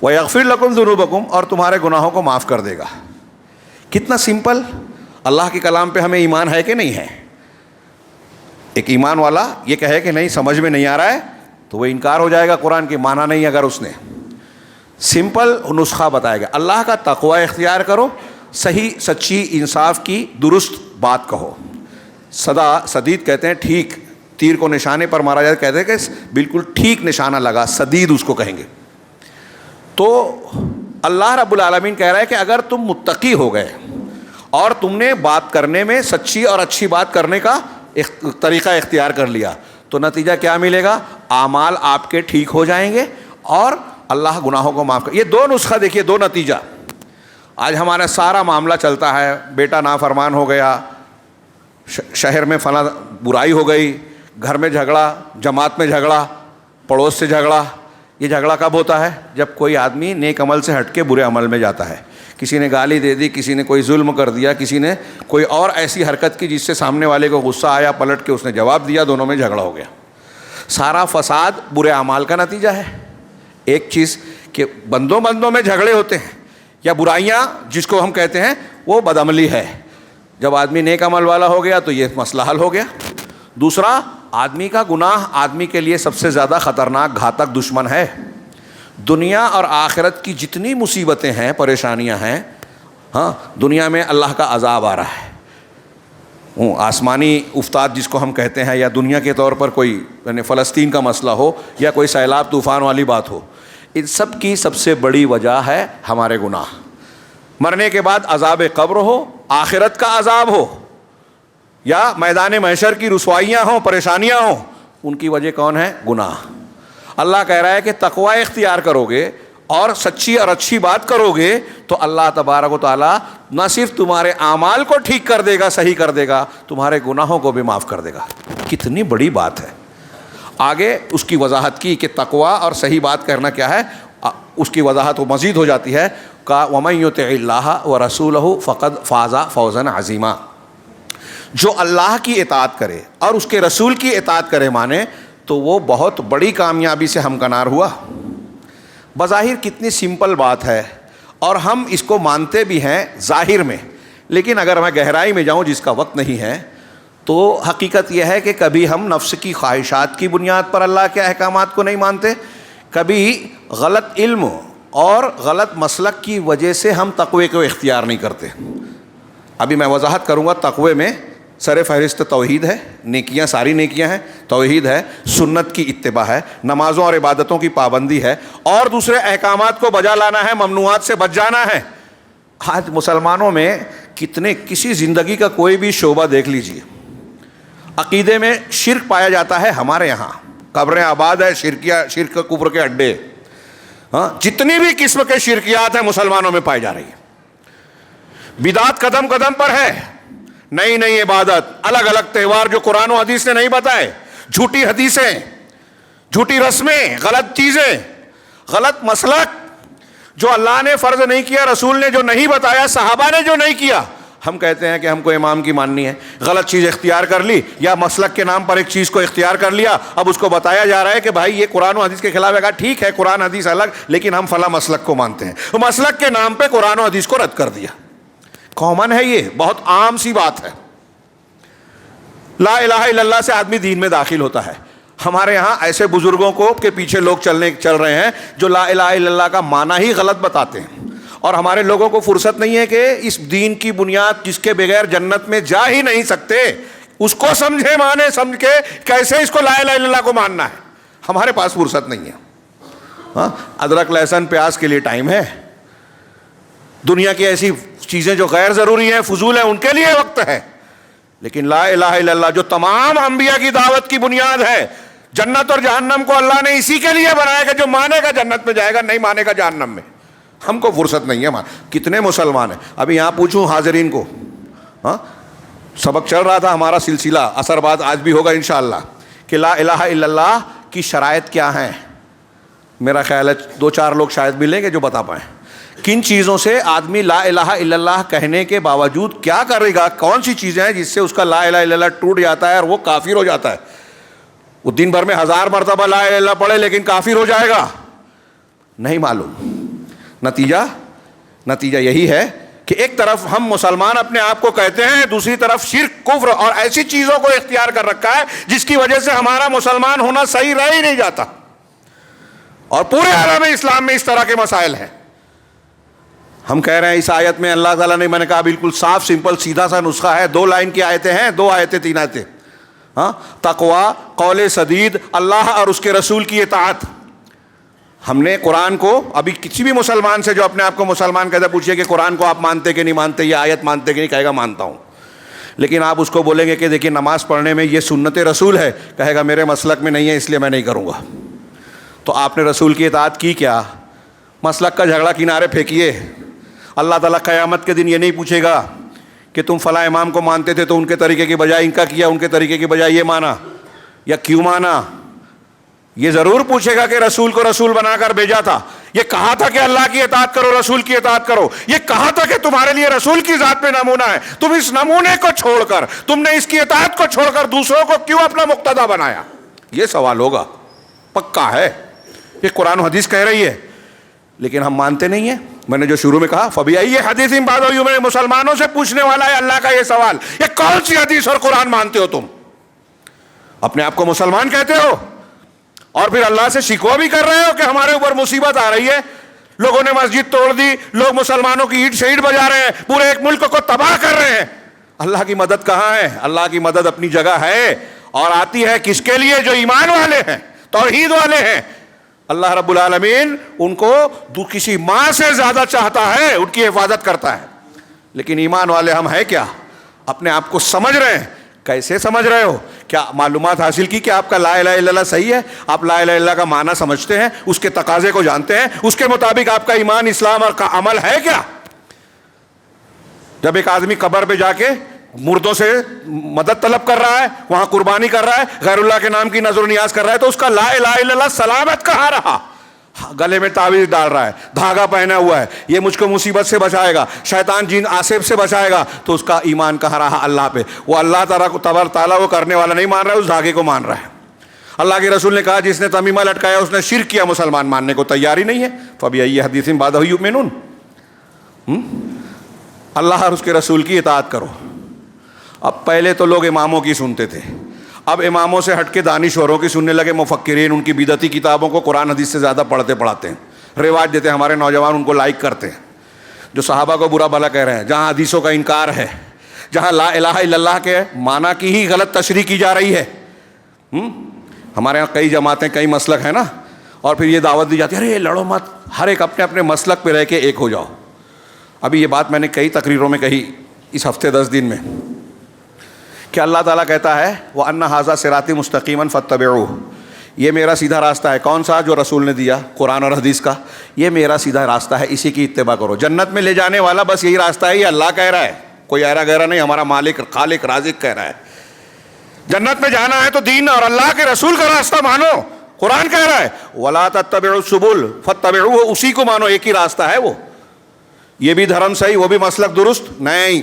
ویغفر لکم ذنوبکم، اور تمہارے گناہوں کو معاف کر دے گا۔ کتنا سمپل! اللہ کے کلام پہ ہمیں ایمان ہے کہ نہیں ہے؟ ایک ایمان والا یہ کہے کہ نہیں سمجھ میں نہیں آ رہا ہے تو وہ انکار ہو جائے گا قرآن کی، مانا نہیں اگر اس نے۔ سمپل نسخہ بتایا گیا، اللہ کا تقوی اختیار کرو، صحیح، سچی، انصاف کی درست بات کہو۔ سدید کہتے ہیں ٹھیک، تیر کو نشانے پر مارا جائے، کہتے ہیں کہ بالکل ٹھیک نشانہ لگا، سدید اس کو کہیں گے۔ تو اللہ رب العالمین کہہ رہا ہے کہ اگر تم متقی ہو گئے اور تم نے بات کرنے میں سچی اور اچھی بات کرنے کا طریقہ اختیار کر لیا تو نتیجہ کیا ملے گا؟ اعمال آپ کے ٹھیک ہو جائیں گے اور اللہ گناہوں کو معاف کر۔ یہ دو نسخہ دیکھیے، دو نتیجہ۔ آج ہمارا سارا معاملہ چلتا ہے، بیٹا نافرمان ہو گیا، شہر میں فلاں برائی ہو گئی، گھر میں جھگڑا، جماعت میں جھگڑا، پڑوس سے جھگڑا۔ یہ جھگڑا کب ہوتا ہے؟ جب کوئی آدمی نیک عمل سے ہٹ کے برے عمل میں جاتا ہے۔ کسی نے گالی دے دی، کسی نے کوئی ظلم کر دیا، کسی نے کوئی اور ایسی حرکت کی جس سے سامنے والے کو غصہ آیا، پلٹ کے اس نے جواب دیا، دونوں میں جھگڑا ہو گیا۔ سارا فساد برے اعمال کا نتیجہ ہے۔ ایک چیز کہ بندوں میں جھگڑے ہوتے ہیں یا برائیاں جس کو ہم کہتے ہیں وہ بدعملی ہے۔ جب آدمی نیک عمل والا ہو گیا تو یہ مسئلہ حل ہو گیا۔ دوسرا، آدمی کا گناہ آدمی کے لیے سب سے زیادہ خطرناک گھاتک دشمن ہے۔ دنیا اور آخرت کی جتنی مصیبتیں ہیں، پریشانیاں ہیں، ہاں، دنیا میں اللہ کا عذاب آ رہا ہے، آسمانی افتاد جس کو ہم کہتے ہیں، یا دنیا کے طور پر کوئی یعنی فلسطین کا مسئلہ ہو یا کوئی سیلاب طوفان والی بات ہو، ان سب کی سب سے بڑی وجہ ہے ہمارے گناہ۔ مرنے کے بعد عذاب قبر ہو، آخرت کا عذاب ہو، یا میدان محشر کی رسوائیاں ہوں، پریشانیاں ہوں، ان کی وجہ کون ہے؟ گناہ۔ اللہ کہہ رہا ہے کہ تقوی اختیار کرو گے اور سچی اور اچھی بات کرو گے تو اللہ تبارک و تعالیٰ نہ صرف تمہارے اعمال کو ٹھیک کر دے گا، صحیح کر دے گا، تمہارے گناہوں کو بھی معاف کر دے گا۔ کتنی بڑی بات ہے۔ آگے اس کی وضاحت کی کہ تقوی اور صحیح بات کرنا کیا ہے، اس کی وضاحت وہ مزید ہو جاتی ہے کہ وَمَن يُطِعِ اللَّهَ وَرَسُولَهُ فَقَدْ فَازَ فَوْزًا عَظِيمًا، جو اللہ کی اطاعت کرے اور اس کے رسول کی اطاعت کرے مانے تو وہ بہت بڑی کامیابی سے ہمکنار ہوا۔ بظاہر کتنی سمپل بات ہے اور ہم اس کو مانتے بھی ہیں ظاہر میں، لیکن اگر میں گہرائی میں جاؤں جس کا وقت نہیں ہے تو حقیقت یہ ہے کہ کبھی ہم نفس کی خواہشات کی بنیاد پر اللہ کے احکامات کو نہیں مانتے، کبھی غلط علم اور غلط مسلک کی وجہ سے ہم تقوی کو اختیار نہیں کرتے۔ ابھی میں وضاحت کروں گا۔ تقوی میں سر فہرست توحید ہے، نیکیاں ساری نیکیاں ہیں، توحید ہے، سنت کی اتباع ہے، نمازوں اور عبادتوں کی پابندی ہے، اور دوسرے احکامات کو بجا لانا ہے، ممنوعات سے بچ جانا ہے۔ آج مسلمانوں میں کسی زندگی کا کوئی بھی شعبہ دیکھ لیجئے، عقیدے میں شرک پایا جاتا ہے۔ ہمارے یہاں قبریں آباد ہے، شرک کفر کے اڈے، ہاں جتنی بھی قسم کے شرکیات ہیں مسلمانوں میں پائی جا رہی ہے. بدعت قدم قدم پر ہے. نئی نئی عبادت, الگ الگ تہوار جو قرآن و حدیث نے نہیں بتائے, جھوٹی حدیثیں, جھوٹی رسمیں, غلط چیزیں, غلط مسلک جو اللہ نے فرض نہیں کیا, رسول نے جو نہیں بتایا, صحابہ نے جو نہیں کیا, ہم کہتے ہیں کہ ہم کو امام کی ماننی ہے. غلط چیز اختیار کر لی, یا مسلک کے نام پر ایک چیز کو اختیار کر لیا, اب اس کو بتایا جا رہا ہے کہ بھائی یہ قرآن و حدیث کے خلاف ہے. کہا ٹھیک ہے قرآن حدیث الگ, لیکن ہم فلاں مسلک کو مانتے ہیں. مسلک کے نام پہ قرآن و حدیث کو رد کر دیا. کامن ہے, یہ بہت عام سی بات ہے. لا الہ الا اللہ سے آدمی دین میں داخل ہوتا ہے. ہمارے ہاں ایسے بزرگوں کو کے پیچھے لوگ چل رہے ہیں جو لا الہ الا اللہ کا معنی ہی غلط بتاتے ہیں, اور ہمارے لوگوں کو فرصت نہیں ہے کہ اس دین کی بنیاد جس کے بغیر جنت میں جا ہی نہیں سکتے اس کو سمجھے, مانے سمجھ کے کیسے اس کو لا الہ الا اللہ کو ماننا ہے. ہمارے پاس فرصت نہیں ہے. ہاں ادرک لہسن پیاز کے لیے ٹائم ہے. دنیا کی ایسی چیزیں جو غیر ضروری ہیں, فضول ہیں, ان کے لیے وقت ہے. لیکن لا الہ الا اللہ جو تمام انبیاء کی دعوت کی بنیاد ہے, جنت اور جہنم کو اللہ نے اسی کے لیے بنایا کہ جو مانے گا جنت میں جائے گا, نہیں مانے گا جہنم میں. ہم کو فرصت نہیں ہے. کتنے مسلمان ہیں ابھی یہاں پوچھوں حاضرین کو, ہاں سبق چل رہا تھا ہمارا سلسلہ, اثر بعد آج بھی ہوگا انشاءاللہ, کہ لا الہ الا اللہ کی شرائط کیا ہیں. میرا خیال ہے 2-4 لوگ شاید ملیں گے جو بتا پائیں کن چیزوں سے آدمی لا الہ الا اللہ کہنے کے باوجود کیا کرے گا, کون سی چیزیں ہیں جس سے اس کا لا الہ الا اللہ ٹوٹ جاتا ہے اور وہ کافر ہو جاتا ہے. وہ دن بھر میں 1000 مرتبہ لا الہ الا اللہ پڑھے لیکن کافر ہو جائے گا, نہیں معلوم. نتیجہ یہی ہے کہ ایک طرف ہم مسلمان اپنے آپ کو کہتے ہیں, دوسری طرف شرک, کفر اور ایسی چیزوں کو اختیار کر رکھا ہے جس کی وجہ سے ہمارا مسلمان ہونا صحیح رہ ہی نہیں جاتا. اور پورے عالم اسلام میں اس طرح کے مسائل ہیں. ہم کہہ رہے ہیں اس آیت میں اللہ تعالیٰ نے, میں نے کہا بالکل صاف سمپل سیدھا سا نسخہ ہے. 2 لائن کی آیتیں ہیں, 2 آیتیں 3 آیتیں. ہاں تقوی, قول سدید, اللہ اور اس کے رسول کی اطاعت. ہم نے قرآن کو, ابھی کسی بھی مسلمان سے جو اپنے آپ کو مسلمان کہتا ہے پوچھئے کہ قرآن کو آپ مانتے کہ نہیں مانتے, یہ آیت مانتے کہ نہیں, کہے گا مانتا ہوں. لیکن آپ اس کو بولیں گے کہ دیکھیے نماز پڑھنے میں یہ سنت رسول ہے, کہے گا میرے مسلک میں نہیں ہے اس لیے میں نہیں کروں گا. تو آپ نے رسول کی اطاعت کی کیا؟ مسلک کا جھگڑا کنارے پھینکیے. اللہ تعالیٰ قیامت کے دن یہ نہیں پوچھے گا کہ تم فلاں امام کو مانتے تھے تو ان کے طریقے کی بجائے ان کا کیا, ان کے طریقے کی بجائے یہ مانا, یا کیوں مانا. یہ ضرور پوچھے گا کہ رسول کو رسول بنا کر بھیجا تھا, یہ کہا تھا کہ اللہ کی اطاعت کرو, رسول کی اطاعت کرو, یہ کہا تھا کہ تمہارے لیے رسول کی ذات پہ نمونہ ہے, تم اس نمونے کو چھوڑ کر, تم نے اس کی اطاعت کو چھوڑ کر دوسروں کو کیوں اپنا مقتدا بنایا. یہ سوال ہوگا, پکا ہے, یہ قرآن و حدیث کہہ رہی ہے. لیکن ہم مانتے نہیں ہیں. میں نے جو شروع میں کہا فبأي حدیث بعدہ یؤمنون, مسلمانوں سے پوچھنے والا ہے اللہ کا یہ سوال, یہ کون سی حدیث اور قرآن مانتے ہو تم؟ اپنے آپ کو مسلمان کہتے ہو اور پھر اللہ سے شکوہ بھی کر رہے ہو کہ ہمارے اوپر مصیبت آ رہی ہے, لوگوں نے مسجد توڑ دی, لوگ مسلمانوں کی اینٹ شہید بجا رہے ہیں, پورے ایک ملک کو تباہ کر رہے ہیں. اللہ کی مدد کہاں ہے؟ اللہ کی مدد اپنی جگہ ہے, اور آتی ہے کس کے لیے؟ جو ایمان والے ہیں, توحید والے ہیں. اللہ رب العالمین ان کو کسی ماں سے زیادہ چاہتا ہے, ان کی حفاظت کرتا ہے. لیکن ایمان والے ہم ہیں کیا؟ اپنے آپ کو سمجھ رہے ہیں. کیسے سمجھ رہے ہو؟ کیا معلومات حاصل کی کہ آپ کا لا الہ الا اللہ صحیح ہے؟ آپ لا الہ الا اللہ کا معنی سمجھتے ہیں, اس کے تقاضے کو جانتے ہیں, اس کے مطابق آپ کا ایمان, اسلام اور کا عمل ہے کیا؟ جب ایک آدمی قبر پہ جا کے مردوں سے مدد طلب کر رہا ہے, وہاں قربانی کر رہا ہے, غیر اللہ کے نام کی نظر و نیاز کر رہا ہے, تو اس کا لا الہ الا اللہ سلامت کہاں رہا؟ گلے میں تعویذ ڈال رہا ہے, دھاگا پہنا ہوا ہے, یہ مجھ کو مصیبت سے بچائے گا, شیطان جن آصف سے بچائے گا, تو اس کا ایمان کہاں رہا اللہ پہ؟ وہ اللہ تعالیٰ کو کرنے والا نہیں مان رہا ہے, اس دھاگے کو مان رہا ہے. اللہ کے رسول نے کہا جس نے تمیمہ لٹکایا اس نے شرک کیا, مسلمان ماننے کو تیار ہی نہیں ہے. فبأي حدیث بعدہ یؤمنون. اللہ اور اس کے رسول کی اطاعت کرو. اب پہلے تو لوگ اماموں کی سنتے تھے, اب اماموں سے ہٹ کے دانشوروں کی سننے لگے, مفکرین, ان کی بدعتی کتابوں کو قرآن حدیث سے زیادہ پڑھاتے ہیں, رواج دیتے ہیں, ہمارے نوجوان ان کو لائک کرتے ہیں, جو صحابہ کو برا بھلا کہہ رہے ہیں, جہاں حدیثوں کا انکار ہے, جہاں لا الہ الا اللہ کے معنی کی ہی غلط تشریح کی جا رہی ہے. ہمارے یہاں کئی جماعتیں, کئی مسلک ہیں نا, اور پھر یہ دعوت دی جاتی ہے ارے لڑو مت, ہر ایک اپنے اپنے مسلک پہ رہ کے ایک ہو جاؤ. ابھی یہ بات میں نے کئی تقریروں میں کہی اس ہفتے 10 دن میں, کہ اللہ تعالیٰ کہتا ہے وَأَنَّ هَذَا صِرَاطِي مُسْتَقِيمًا فَاتَّبِعُوهُ, یہ میرا سیدھا راستہ ہے. کون سا؟ جو رسول نے دیا, قرآن اور حدیث کا. یہ میرا سیدھا راستہ ہے, اسی کی اتباع کرو. جنت میں لے جانے والا بس یہی راستہ ہے, یہ اللہ کہہ رہا ہے, کوئی ایرا گہرا نہیں, ہمارا مالک خالق رازق کہہ رہا ہے. جنت میں جانا ہے تو دین اور اللہ کے رسول کا راستہ مانو. قرآن کہہ رہا ہے وَلَا تَتَّبِعُوا السُّبُلَ فَاتَّبِعُوهُ, اسی کو مانو, ایک ہی راستہ ہے وہ. یہ بھی دھرم صحیح, وہ بھی مسلک درست نہیں.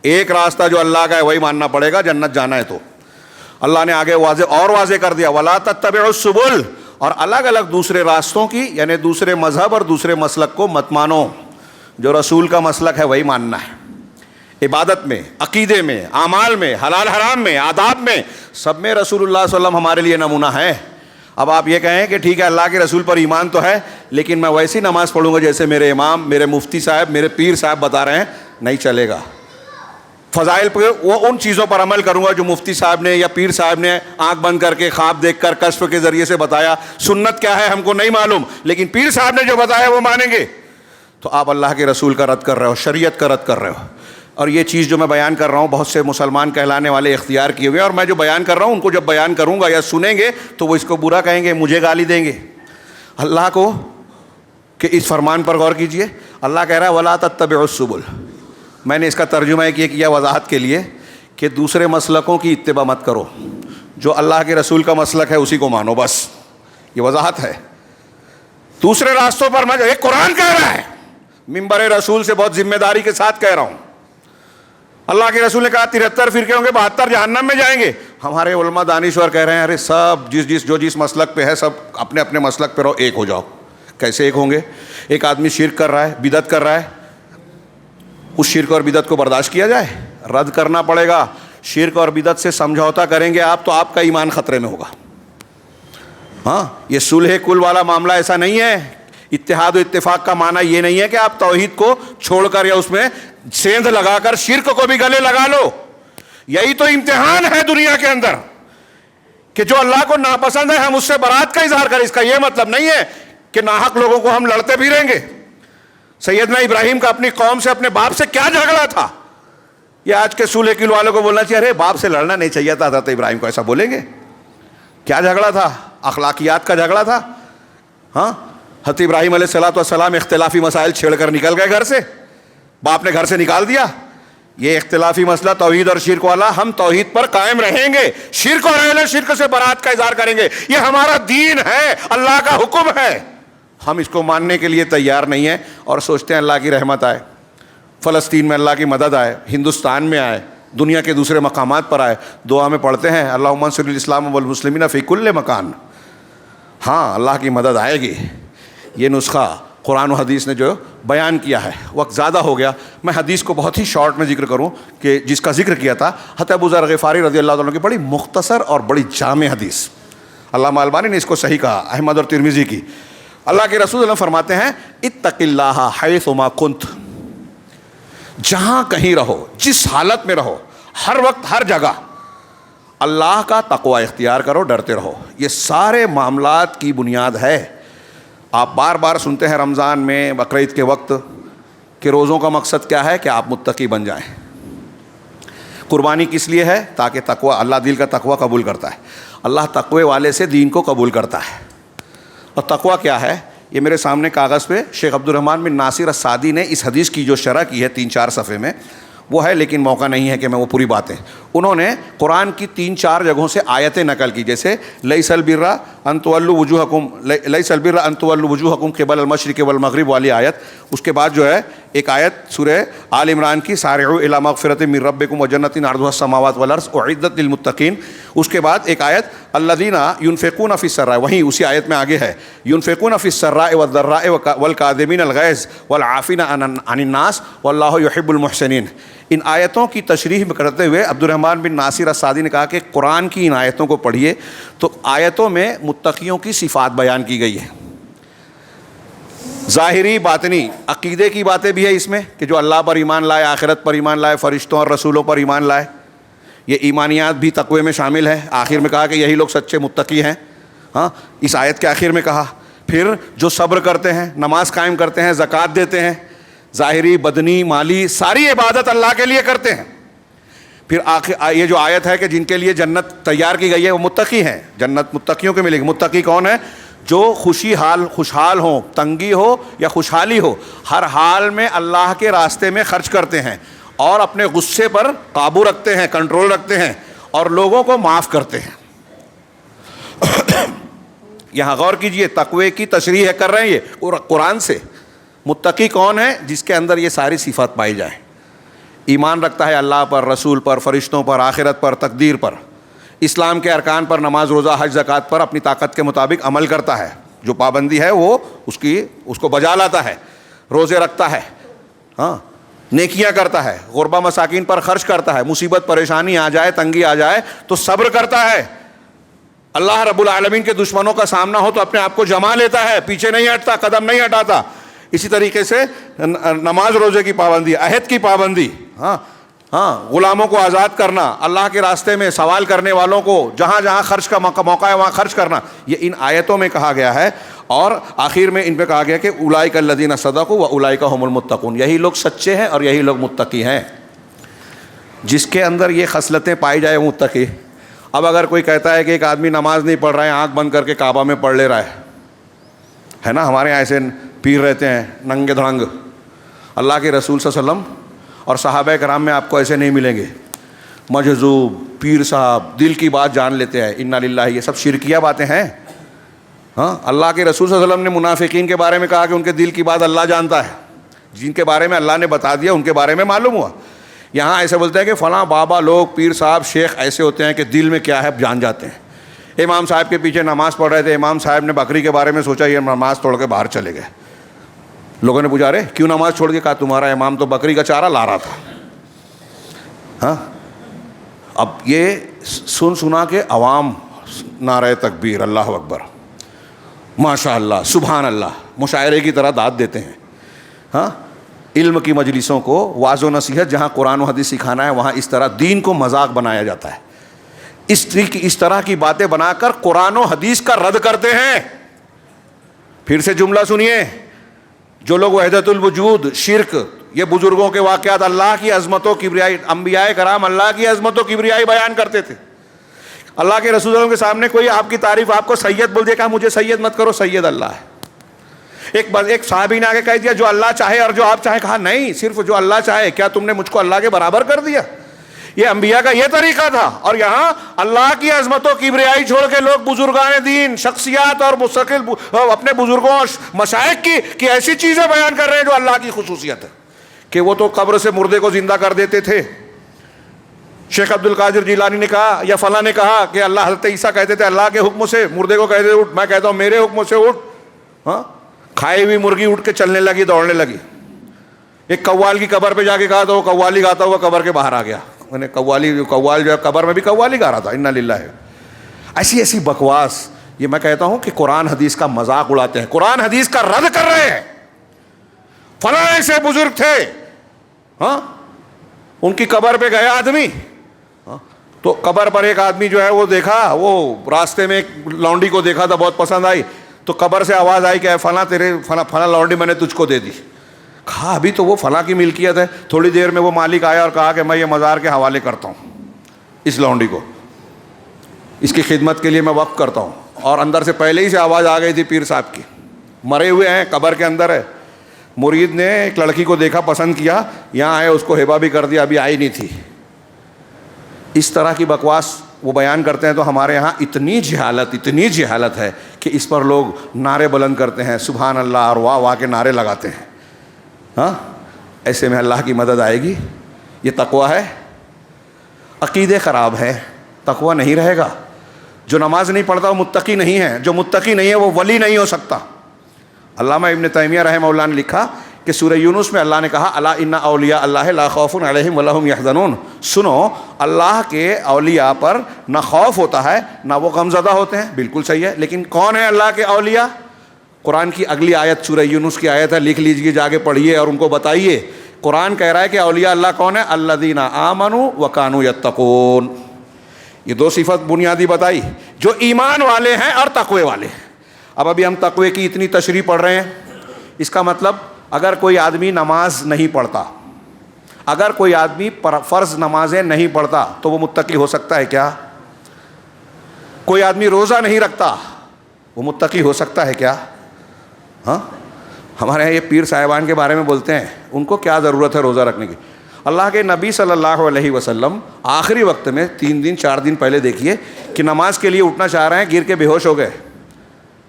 ایک راستہ جو اللہ کا ہے وہی ماننا پڑے گا, جنت جانا ہے تو. اللہ نے آگے واضح کر دیا وَلَا تَتَّبِعُوا السُّبُلَ, اور الگ الگ دوسرے راستوں کی یعنی دوسرے مذہب اور دوسرے مسلک کو مت مانو. جو رسول کا مسلک ہے وہی ماننا ہے. عبادت میں, عقیدے میں, اعمال میں, حلال حرام میں, آداب میں, سب میں رسول اللہ صلی اللہ علیہ وسلم ہمارے لیے نمونہ ہے. اب آپ یہ کہیں کہ ٹھیک ہے اللہ کے رسول پر ایمان تو ہے لیکن میں ویسی نماز پڑھوں گا جیسے میرے امام, میرے مفتی صاحب, میرے پیر صاحب بتا رہے ہیں, نہیں چلے گا. فضائل پہ وہ ان چیزوں پر عمل کروں گا جو مفتی صاحب نے یا پیر صاحب نے آنکھ بند کر کے, خواب دیکھ کر, کشف کے ذریعے سے بتایا. سنت کیا ہے ہم کو نہیں معلوم, لیکن پیر صاحب نے جو بتایا وہ مانیں گے. تو آپ اللہ کے رسول کا رد کر رہے ہو, شریعت کا رد کر رہے ہو. اور یہ چیز جو میں بیان کر رہا ہوں بہت سے مسلمان کہلانے والے اختیار کیے ہوئے ہیں, اور میں جو بیان کر رہا ہوں ان کو جب بیان کروں گا یا سنیں گے تو وہ اس کو برا کہیں گے, مجھے گالی دیں گے. اللہ کو کہ اس فرمان پر غور کیجئے, اللہ کہہ رہا ہے وَلَا تَتَّبِعُوا السُّبُلَ. میں نے اس کا ترجمہ کیا وضاحت کے لیے کہ دوسرے مسلکوں کی اتباع مت کرو, جو اللہ کے رسول کا مسلک ہے اسی کو مانو, بس یہ وضاحت ہے. دوسرے راستوں پر میں, ایک قرآن کہہ رہا ہے, منبر رسول سے بہت ذمہ داری کے ساتھ کہہ رہا ہوں. اللہ کے رسول نے کہا 73 فرقے ہوں گے, 72 جہنم میں جائیں گے. ہمارے علماء دانشور کہہ رہے ہیں ارے سب جس مسلک پہ ہے سب اپنے اپنے مسلک پہ رہو, ایک ہو جاؤ. کیسے ایک ہوں گے؟ ایک آدمی شرک کر رہا ہے, بدعت کر رہا ہے, اس شرک اور بدعت کو برداشت کیا جائے؟ رد کرنا پڑے گا. شرک اور بدعت سے سمجھوتا کریں گے آپ تو آپ کا ایمان خطرے میں ہوگا. ہاں, یہ صلح کل والا معاملہ ایسا نہیں ہے. اتحاد و اتفاق کا معنی یہ نہیں ہے کہ آپ توحید کو چھوڑ کر یا اس میں سیندھ لگا کر شرک کو بھی گلے لگا لو. یہی تو امتحان ہے دنیا کے اندر کہ جو اللہ کو ناپسند ہے ہم اس سے برات کا اظہار کریں. اس کا یہ مطلب نہیں ہے کہ ناحق لوگوں کو ہم لڑتے پھریں گے. سیدنا ابراہیم کا اپنی قوم سے, اپنے باپ سے کیا جھگڑا تھا؟ یہ آج کے صلح کل والوں کو بولنا چاہیے ارے باپ سے لڑنا نہیں چاہیے تھا حضرت ابراہیم کو, ایسا بولیں گے؟ کیا جھگڑا تھا؟ اخلاقیات کا جھگڑا تھا. ہاں, حضرت ابراہیم علیہ السلام اختلافی مسائل چھیڑ کر نکل گئے گھر سے, باپ نے گھر سے نکال دیا. یہ اختلافی مسئلہ توحید اور شرک والا, ہم توحید پر قائم رہیں گے, شرک اور اہل شرک سے برات کا اظہار کریں گے. یہ ہمارا دین ہے, اللہ کا حکم ہے. ہم اس کو ماننے کے لیے تیار نہیں ہیں اور سوچتے ہیں اللہ کی رحمت آئے, فلسطین میں اللہ کی مدد آئے, ہندوستان میں آئے, دنیا کے دوسرے مقامات پر آئے. دعا میں پڑھتے ہیں اللہم انصر الاسلام والمسلمین فی کل مکان. ہاں, اللہ کی مدد آئے گی. یہ نسخہ قرآن و حدیث نے جو بیان کیا ہے. وقت زیادہ ہو گیا, میں حدیث کو بہت ہی شارٹ میں ذکر کروں کہ جس کا ذکر کیا تھا حضرت ابو ذر غفاری رضی اللہ عنہ کی بڑی مختصر اور بڑی جامع حدیث. علامہ البانی نے اس کو صحیح کہا, احمد اور ترمذی کی. اللہ کے رسول اللہ فرماتے ہیں اتق اللہ حیث ما کنت, جہاں کہیں رہو, جس حالت میں رہو, ہر وقت ہر جگہ اللہ کا تقوی اختیار کرو, ڈرتے رہو. یہ سارے معاملات کی بنیاد ہے. آپ بار بار سنتے ہیں رمضان میں, بقرعید کے وقت کہ روزوں کا مقصد کیا ہے کہ آپ متقی بن جائیں. قربانی کس لیے ہے؟ تاکہ تقوی, اللہ دل کا تقوی قبول کرتا ہے. اللہ تقوی والے سے دین کو قبول کرتا ہے. اور تقوی کیا ہے؟ یہ میرے سامنے کاغذ پہ شیخ عبد الرحمن بن ناصر السعدی نے اس حدیث کی جو شرح کی ہے 3-4 صفحے میں وہ ہے, لیکن موقع نہیں ہے کہ میں وہ پوری باتیں. انہوں نے قرآن کی 3-4 جگہوں سے آیتیں نقل کی, جیسے لیس البر ان تولوا وجوہکم, لیس البر ان تولوا وجوہکم قبل المشرق والمغرب والی آیت. اس کے بعد جو ہے ایک آیت سورہ آل عمران کی سارعوا الی مغفرۃ من ربکم وجنۃ عرضها السماوات والارض اعدت للمتقین. اس کے بعد ایک آیت الذین ينفقون فی السراء, وہیں اسی آیت میں آگے ہے ينفقون فی السراء والضراء والکاظمین الغیظ والعافین عن الناس واللہ یحب المحسنین. ان آیتوں کی تشریح کرتے ہوئے عبد الرحمن بن ناصر السعدی نے کہا کہ قرآن کی ان آیتوں کو پڑھیے تو آیتوں میں متقیوں کی صفات بیان کی گئی ہے. ظاہری باطنی عقیدے کی باتیں بھی ہے اس میں کہ جو اللہ پر ایمان لائے, آخرت پر ایمان لائے, فرشتوں اور رسولوں پر ایمان لائے. یہ ایمانیات بھی تقوی میں شامل ہے. آخر میں کہا کہ یہی لوگ سچے متقی ہیں. ہاں, اس آیت کے آخر میں کہا. پھر جو صبر کرتے ہیں, نماز قائم کرتے ہیں, زکوٰۃ دیتے ہیں, ظاہری بدنی مالی ساری عبادت اللہ کے لیے کرتے ہیں. پھر آخر یہ جو آیت ہے کہ جن کے لیے جنت تیار کی گئی ہے وہ متقی ہیں، جنت متقیوں کو ملے گی۔ متقی کون ہے؟ جو خوشحال ہوں، تنگی ہو یا خوشحالی ہو، ہر حال میں اللہ کے راستے میں خرچ کرتے ہیں اور اپنے غصے پر قابو رکھتے ہیں، کنٹرول رکھتے ہیں اور لوگوں کو معاف کرتے ہیں۔ یہاں غور کیجئے، تقوی کی تشریح کر رہے ہیں یہ قرآن سے۔ متقی کون ہے؟ جس کے اندر یہ ساری صفات پائی جائیں، ایمان رکھتا ہے اللہ پر، رسول پر، فرشتوں پر، آخرت پر، تقدیر پر، اسلام کے ارکان پر، نماز، روزہ، حج، زکوٰۃ پر اپنی طاقت کے مطابق عمل کرتا ہے، جو پابندی ہے وہ اس کو بجا لاتا ہے، روزے رکھتا ہے، ہاں نیکیاں کرتا ہے، غربا مساکین پر خرچ کرتا ہے، مصیبت پریشانی آ جائے، تنگی آ جائے تو صبر کرتا ہے، اللہ رب العالمین کے دشمنوں کا سامنا ہو تو اپنے آپ کو جما لیتا ہے، پیچھے نہیں ہٹتا، قدم نہیں ہٹاتا۔ اسی طریقے سے نماز روزے کی پابندی، عہد کی پابندی، غلاموں کو آزاد کرنا، اللہ کے راستے میں سوال کرنے والوں کو جہاں جہاں خرچ کا موقع ہے وہاں خرچ کرنا، یہ ان آیتوں میں کہا گیا ہے۔ اور آخر میں ان پہ کہا گیا کہ اولئک الذین صدقوا واولئک هم المتقون، یہی لوگ سچے ہیں اور یہی لوگ متقی ہیں۔ جس کے اندر یہ خصلتیں پائی جائے وہ متقی۔ اب اگر کوئی کہتا ہے کہ ایک آدمی نماز نہیں پڑھ رہا ہے، آنکھ بند کر کے کعبہ میں پڑھ لے رہا ہے نا، ہمارے یہاں ایسے پیر رہتے ہیں ننگے دھڑنگ، اللہ کے رسول صلی اللہ علیہ وسلم اور صحابہ کرام میں آپ کو ایسے نہیں ملیں گے، مجذوب پیر صاحب دل کی بات جان لیتے ہیں، انا للہ، یہ سب شرکیہ باتیں ہیں۔ اللہ کے رسول صلی اللہ علیہ وسلم نے منافقین کے بارے میں کہا کہ ان کے دل کی بات اللہ جانتا ہے، جن کے بارے میں اللہ نے بتا دیا ان کے بارے میں معلوم ہوا۔ یہاں ایسے بولتے ہیں کہ فلاں بابا لوگ، پیر صاحب، شیخ ایسے ہوتے ہیں کہ دل میں کیا ہے جان جاتے ہیں۔ امام صاحب کے پیچھے نماز پڑھ رہے تھے، امام صاحب نے بکری کے بارے میں سوچا، یہ نماز توڑ کے باہر چلے گئے۔ لوگوں نے پوچھا، رہے کیوں نماز چھوڑ کے؟ کہا تمہارا امام تو بکری کا چارہ لا رہا تھا۔ اب یہ سنا کے عوام نعرہ تکبیر، اللہ اکبر، ماشاء اللہ، سبحان اللہ، مشاعرے کی طرح داد دیتے ہیں۔ علم کی مجلسوں کو، واعظ و نصیحت جہاں قرآن و حدیث سکھانا ہے وہاں اس طرح دین کو مذاق بنایا جاتا ہے، اس طرح کی باتیں بنا کر قرآن و حدیث کا رد کرتے ہیں۔ پھر سے جملہ سنیے، جو لوگ وحدت الوجود، شرک، یہ بزرگوں کے واقعات، اللہ کی عظمت و کبریائی، انبیاء کرام اللہ کی عظمت و کبریائی بیان کرتے تھے۔ اللہ کے رسول صلی اللہ علیہ وسلم کے سامنے کوئی آپ کی تعریف، آپ کو سید بول دے، کہا مجھے سید مت کرو، سید اللہ ہے۔ ایک صحابی نے آگے کہہ دیا جو اللہ چاہے اور جو آپ چاہیں، کہا نہیں، صرف جو اللہ چاہے، کیا تم نے مجھ کو اللہ کے برابر کر دیا؟ یہ انبیاء کا یہ طریقہ تھا۔ اور یہاں اللہ کی عظمت و کبریائی چھوڑ کے لوگ بزرگان دین، شخصیات اور مستقل اپنے بزرگوں اور مشائخ کی ایسی چیزیں بیان کر رہے ہیں جو اللہ کی خصوصیت ہے، کہ وہ تو قبر سے مردے کو زندہ کر دیتے تھے۔ شیخ عبد القادر جیلانی نے کہا یا فلاں نے کہا کہ اللہ، حضرت عیسیٰ کہتے تھے اللہ کے حکم سے مردے کو کہتے اٹھ، میں کہتا ہوں میرے حکم سے اٹھ۔ کھائی ہوئی مرغی اٹھ کے چلنے لگی، دوڑنے لگی۔ ایک قوال کی قبر پہ جا کے کہا تو وہ قوالی گاتا ہوا قبر کے باہر آ گیا۔ میں نے قوال جو ہے قبر میں بھی قوالی گا رہا تھا، انا للہ ہے۔ ایسی بکواس، یہ میں کہتا ہوں کہ قرآن حدیث کا مذاق اڑاتے ہیں، قرآن حدیث کا رد کر رہے ہیں۔ فلاں ایسے بزرگ تھے، ان کی قبر پہ گیا آدمی، تو قبر پر ایک آدمی جو ہے وہ دیکھا، وہ راستے میں ایک لونڈی کو دیکھا تھا، بہت پسند آئی، تو قبر سے آواز آئی کہ فلاں تیرے فلاں لونڈی میں نے تجھ کو دے دی۔ کہا ابھی تو وہ فلاں کی ملکیت ہے۔ تھوڑی دیر میں وہ مالک آیا اور کہا کہ میں یہ مزار کے حوالے کرتا ہوں اس لونڈی کو، اس کی خدمت کے لیے میں وقف کرتا ہوں۔ اور اندر سے پہلے ہی سے آواز آ گئی تھی پیر صاحب کی، مرے ہوئے ہیں، قبر کے اندر ہے۔ مرید نے ایک لڑکی کو دیکھا، پسند کیا، یہاں آئے، اس کو ہبہ بھی کر دیا، ابھی آئی نہیں تھی۔ اس طرح کی بکواس وہ بیان کرتے ہیں۔ تو ہمارے یہاں اتنی جہالت ہے کہ اس پر لوگ نعرے بلند کرتے ہیں، سبحان اللہ اور واہ واہ کے نعرے لگاتے ہیں۔ ایسے میں اللہ کی مدد آئے گی؟ یہ تقویٰ ہے؟ عقیدے خراب ہے، تقویٰ نہیں رہے گا۔ جو نماز نہیں پڑھتا وہ متقی نہیں ہے، جو متقی نہیں ہے وہ ولی نہیں ہو سکتا۔ علامہ ابن تیمیہ رحمہ اللہ نے لکھا کہ سورہ یونس میں اللہ نے کہا الا ان اولیاء اللہ لا خوف علیہم ولا هم یحزنون، سنو اللہ کے اولیاء پر نہ خوف ہوتا ہے نہ وہ غم زدہ ہوتے ہیں۔ بالکل صحیح ہے، لیکن کون ہے اللہ کے اولیاء؟ قرآن کی اگلی آیت سورہ یونس کی آیت ہے، لکھ لیجئے، جا کے پڑھیے اور ان کو بتائیے۔ قرآن کہہ رہا ہے کہ اولیاء اللہ کون ہے؟ الذین آمنوا وکانوا یتقون۔ یہ دو صفت بنیادی بتائی، جو ایمان والے ہیں اور تقوی والے ہیں۔ ابھی ہم تقوی کی اتنی تشریح پڑھ رہے ہیں، اس کا مطلب اگر کوئی آدمی نماز نہیں پڑھتا، اگر کوئی آدمی فرض نمازیں نہیں پڑھتا تو وہ متقی ہو سکتا ہے کیا؟ کوئی آدمی روزہ نہیں رکھتا وہ متقی ہو سکتا ہے کیا؟ ہاں، ہمارے یہاں یہ پیر صاحبان کے بارے میں بولتے ہیں، ان کو کیا ضرورت ہے روزہ رکھنے کی؟ اللہ کے نبی صلی اللہ علیہ وسلم آخری وقت میں 3 دن 4 دن پہلے دیکھیے کہ نماز کے لیے اٹھنا چاہ رہے ہیں، گر کے بے ہوش ہو گئے.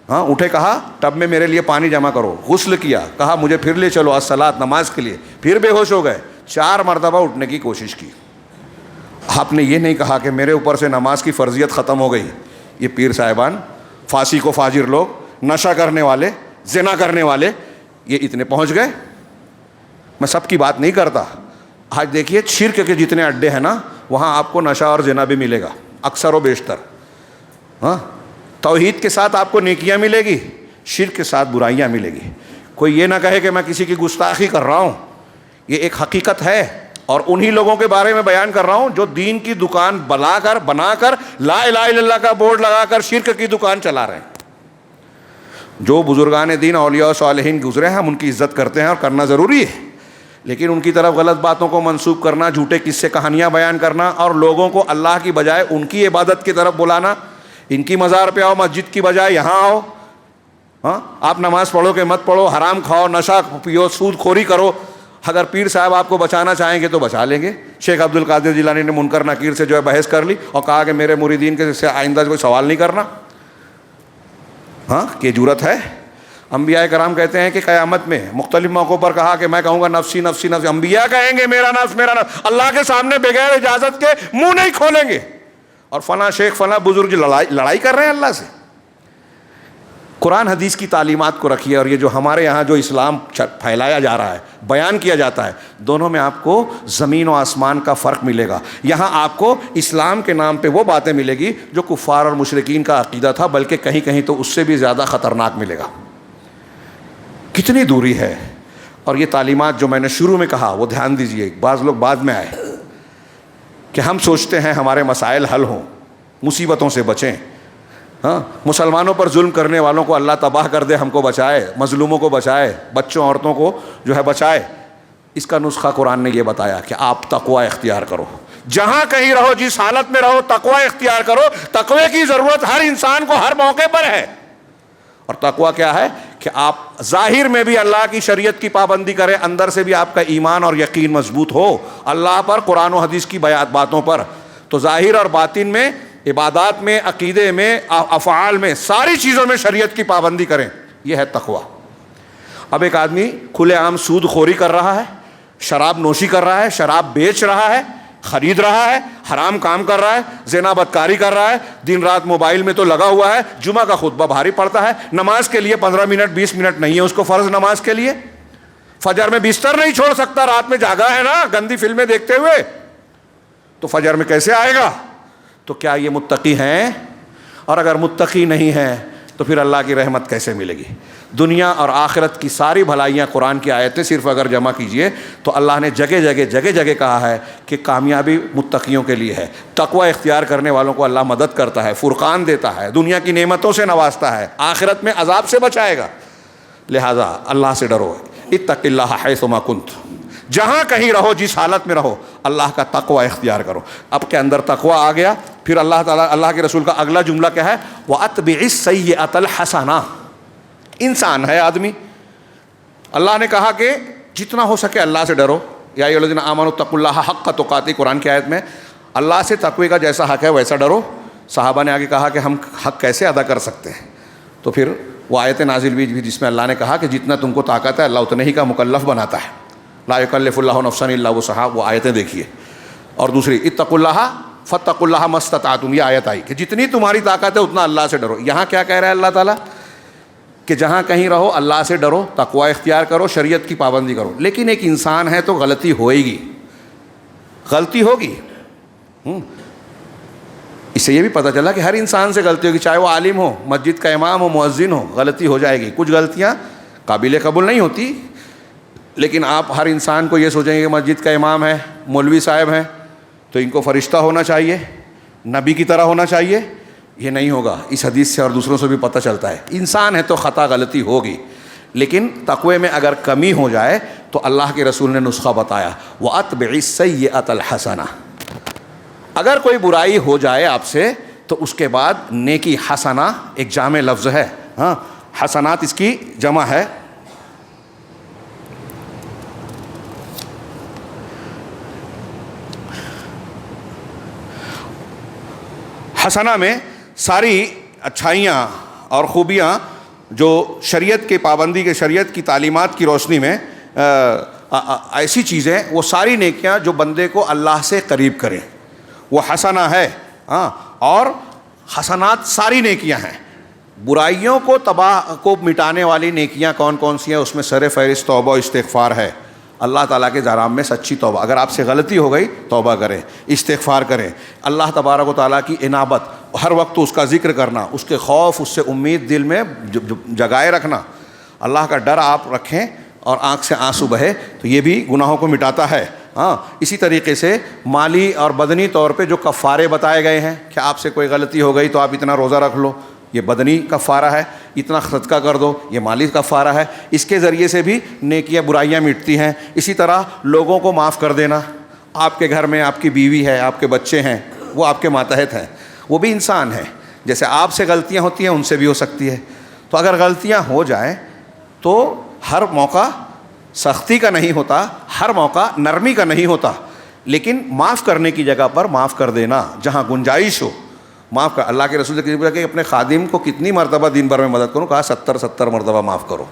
ہاں اٹھے، کہا ٹب میں میرے لیے پانی جمع کرو، غسل کیا، کہا مجھے پھر لے چلو الصلاۃ نماز کے لیے، پھر بے ہوش ہو گئے. 4 مرتبہ اٹھنے کی کوشش کی. آپ نے یہ نہیں کہا کہ میرے اوپر سے نماز کی فرضیت ختم ہو گئی. یہ پیر صاحبان، فاسق و فاجر لوگ، نشہ کرنے والے، زنا کرنے والے، یہ اتنے پہنچ گئے. میں سب کی بات نہیں کرتا. آج دیکھیے شرک کے جتنے اڈے ہیں نا، وہاں آپ کو نشہ اور زنا بھی ملے گا اکثر و بیشتر. ہاں، توحید کے ساتھ آپ کو نیکیاں ملے گی، شرک کے ساتھ برائیاں ملے گی. کوئی یہ نہ کہے کہ میں کسی کی گستاخی کر رہا ہوں، یہ ایک حقیقت ہے. اور انہی لوگوں کے بارے میں بیان کر رہا ہوں جو دین کی دکان بنا کر لا الہ الا اللہ کا بورڈ لگا کر شرک کی دکان چلا رہے ہیں. جو بزرگان دین اولیاء و صالحین گزرے ہیں ہم ان کی عزت کرتے ہیں اور کرنا ضروری ہے، لیکن ان کی طرف غلط باتوں کو منسوب کرنا، جھوٹے قصے کہانیاں بیان کرنا اور لوگوں کو اللہ کی بجائے ان کی عبادت کی طرف بلانا، ان کی مزار پہ آؤ، مسجد کی بجائے یہاں آؤ. ہاں، آپ نماز پڑھو کہ مت پڑھو، حرام کھاؤ، نشہ پیو، سود خوری کرو. اگر پیر صاحب آپ کو بچانا چاہیں گے تو بچا لیں گے. شیخ عبد القادر جیلانی نے منکر نکیر سے جو ہے بحث کر لی اور کہا کہ میرے مریدین کے سے آئندہ کوئی سوال نہیں کرنا. ہاں، کہ جرت ہے. انبیاء کرام کہتے ہیں کہ قیامت میں مختلف موقعوں پر کہا کہ میں کہوں گا نفسی نفسی نفسی، انبیاء کہیں گے میرا نفس میرا نفس، اللہ کے سامنے بغیر اجازت کے منہ نہیں کھولیں گے. اور فلاں شیخ فلاں بزرگ لڑائی کر رہے ہیں اللہ سے. قرآن حدیث کی تعلیمات کو رکھیے. اور یہ جو ہمارے یہاں جو اسلام پھیلایا جا رہا ہے، بیان کیا جاتا ہے، دونوں میں آپ کو زمین و آسمان کا فرق ملے گا. یہاں آپ کو اسلام کے نام پہ وہ باتیں ملے گی جو کفار اور مشرکین کا عقیدہ تھا، بلکہ کہیں کہیں تو اس سے بھی زیادہ خطرناک ملے گا. کتنی دوری ہے. اور یہ تعلیمات جو میں نے شروع میں کہا وہ دھیان دیجئے. بعض لوگ بعد میں آئے کہ ہم سوچتے ہیں ہمارے مسائل حل ہوں، مصیبتوں سے بچیں. ہاں، مسلمانوں پر ظلم کرنے والوں کو اللہ تباہ کر دے، ہم کو بچائے، مظلوموں کو بچائے، بچوں عورتوں کو جو ہے بچائے. اس کا نسخہ قرآن نے یہ بتایا کہ آپ تقوی اختیار کرو. جہاں کہیں رہو، جس حالت میں رہو، تقوی اختیار کرو. تقوی کی ضرورت ہر انسان کو ہر موقع پر ہے. اور تقوی کیا ہے کہ آپ ظاہر میں بھی اللہ کی شریعت کی پابندی کریں، اندر سے بھی آپ کا ایمان اور یقین مضبوط ہو اللہ پر، قرآن و حدیث کی باتوں پر. تو ظاہر اور باطن میں، عبادات میں، عقیدے میں، افعال میں، ساری چیزوں میں شریعت کی پابندی کریں. یہ ہے تقوی. اب ایک آدمی کھلے عام سود خوری کر رہا ہے، شراب نوشی کر رہا ہے، شراب بیچ رہا ہے، خرید رہا ہے، حرام کام کر رہا ہے، زنا بدکاری کر رہا ہے، دن رات موبائل میں تو لگا ہوا ہے، جمعہ کا خطبہ بھاری پڑتا ہے، نماز کے لیے 15 منٹ 20 منٹ نہیں ہے اس کو فرض نماز کے لیے، فجر میں بستر نہیں چھوڑ سکتا، رات میں جاگا ہے نا گندی فلمیں دیکھتے ہوئے، تو فجر میں کیسے آئے گا؟ تو کیا یہ متقی ہیں؟ اور اگر متقی نہیں ہیں تو پھر اللہ کی رحمت کیسے ملے گی؟ دنیا اور آخرت کی ساری بھلائیاں قرآن کی آیتیں صرف اگر جمع کیجئے تو اللہ نے جگہ جگہ کہا ہے کہ کامیابی متقیوں کے لیے ہے. تقوی اختیار کرنے والوں کو اللہ مدد کرتا ہے، فرقان دیتا ہے، دنیا کی نعمتوں سے نوازتا ہے، آخرت میں عذاب سے بچائے گا. لہذا اللہ سے ڈرو. اتق اللہ حیثما کنت، جہاں کہیں رہو، جس حالت میں رہو، اللہ کا تقوی اختیار کرو. اب کے اندر تقوی آ گیا. پھر اللہ تعالیٰ، اللہ کے رسول کا اگلا جملہ کیا ہے؟ وَأَتْبِعِ السَّيِّئَةَ الْحَسَنَةَ. انسان ہے آدمی، اللہ نے کہا کہ جتنا ہو سکے اللہ سے ڈرو. یا ایھا الذین آمنوا اتقوا اللہ حق تقاتہ، قرآن کی آیت میں اللہ سے تقوی کا جیسا حق ہے ویسا ڈرو. صحابہ نے آگے کہا کہ ہم حق کیسے ادا کر سکتے ہیں؟ تو پھر وہ آیت نازل ہوئی جس میں اللہ نے کہا کہ جتنا تم کو طاقت ہے اللہ اتنے ہی کا مکلف بناتا ہے. لا یکلف اللہ نفسا الا وسعہا. وہ آیتیں دیکھیے. اور دوسری اتقوا اللہ فاتقوا اللہ ما استطعتم، یہ آیت آئی کہ جتنی تمہاری طاقت ہے اتنا اللہ سے ڈرو. یہاں کیا کہہ رہا ہے اللہ تعالیٰ؟ کہ جہاں کہیں رہو اللہ سے ڈرو، تقوی اختیار کرو، شریعت کی پابندی کرو. لیکن ایک انسان ہے تو غلطی ہوئے گی، غلطی ہوگی. اس سے یہ بھی پتہ چلا کہ ہر انسان سے غلطی ہوگی، چاہے وہ عالم ہو، مسجد کا امام ہو، مؤذن ہو، غلطی ہو جائے گی. کچھ غلطیاں قابل قبول نہیں ہوتی، لیکن آپ ہر انسان کو یہ سوچیں گے کہ مسجد کا امام ہے، مولوی صاحب ہیں تو ان کو فرشتہ ہونا چاہیے، نبی کی طرح ہونا چاہیے. یہ نہیں ہوگا. اس حدیث سے اور دوسروں سے بھی پتہ چلتا ہے انسان ہے تو خطا غلطی ہوگی، لیکن تقوی میں اگر کمی ہو جائے تو اللہ کے رسول نے نسخہ بتایا، وَأَتْبِعِ السَّيِّئَةَ الْحَسَنَةَ، اگر کوئی برائی ہو جائے آپ سے تو اس کے بعد نیکی، حسنہ ایک جامع لفظ ہے، ہاں حسنات اس کی جمع ہے، حسنہ میں ساری اچھائیاں اور خوبیاں جو شریعت کے پابندی کے، شریعت کی تعلیمات کی روشنی میں ایسی چیزیں، وہ ساری نیکیاں جو بندے کو اللہ سے قریب کریں، وہ حسنہ ہے، ہاں۔ اور حسنات ساری نیکیاں ہیں، برائیوں کو تباہ کو مٹانے والی نیکیاں کون کون سی ہیں؟ اس میں سر فہرست توبہ و استغفار ہے، اللہ تعالیٰ کے جرام میں سچی توبہ، اگر آپ سے غلطی ہو گئی توبہ کریں، استغفار کریں، اللہ تبارک و تعالیٰ کی انابت، ہر وقت اس کا ذکر کرنا، اس کے خوف، اس سے امید دل میں جگائے رکھنا، اللہ کا ڈر آپ رکھیں اور آنکھ سے آنسو بہے تو یہ بھی گناہوں کو مٹاتا ہے، ہاں۔ اسی طریقے سے مالی اور بدنی طور پہ جو کفارے بتائے گئے ہیں کہ آپ سے کوئی غلطی ہو گئی تو آپ اتنا روزہ رکھ لو، یہ بدنی کفارہ ہے، اتنا صدقہ کر دو، یہ مالی کفارہ ہے، اس کے ذریعے سے بھی نیکیاں برائیاں مٹتی ہیں۔ اسی طرح لوگوں کو معاف کر دینا، آپ کے گھر میں آپ کی بیوی ہے، آپ کے بچے ہیں، وہ آپ کے ماتحت ہیں، وہ بھی انسان ہیں، جیسے آپ سے غلطیاں ہوتی ہیں ان سے بھی ہو سکتی ہے، تو اگر غلطیاں ہو جائیں تو ہر موقع سختی کا نہیں ہوتا، ہر موقع نرمی کا نہیں ہوتا، لیکن معاف کرنے کی جگہ پر معاف کر دینا، جہاں گنجائش ہو معاف کر۔ اللہ کے رسول سے کہ اپنے خادم کو کتنی مرتبہ دن بھر میں مدد کروں؟ کہا 70 مرتبہ معاف کرو۔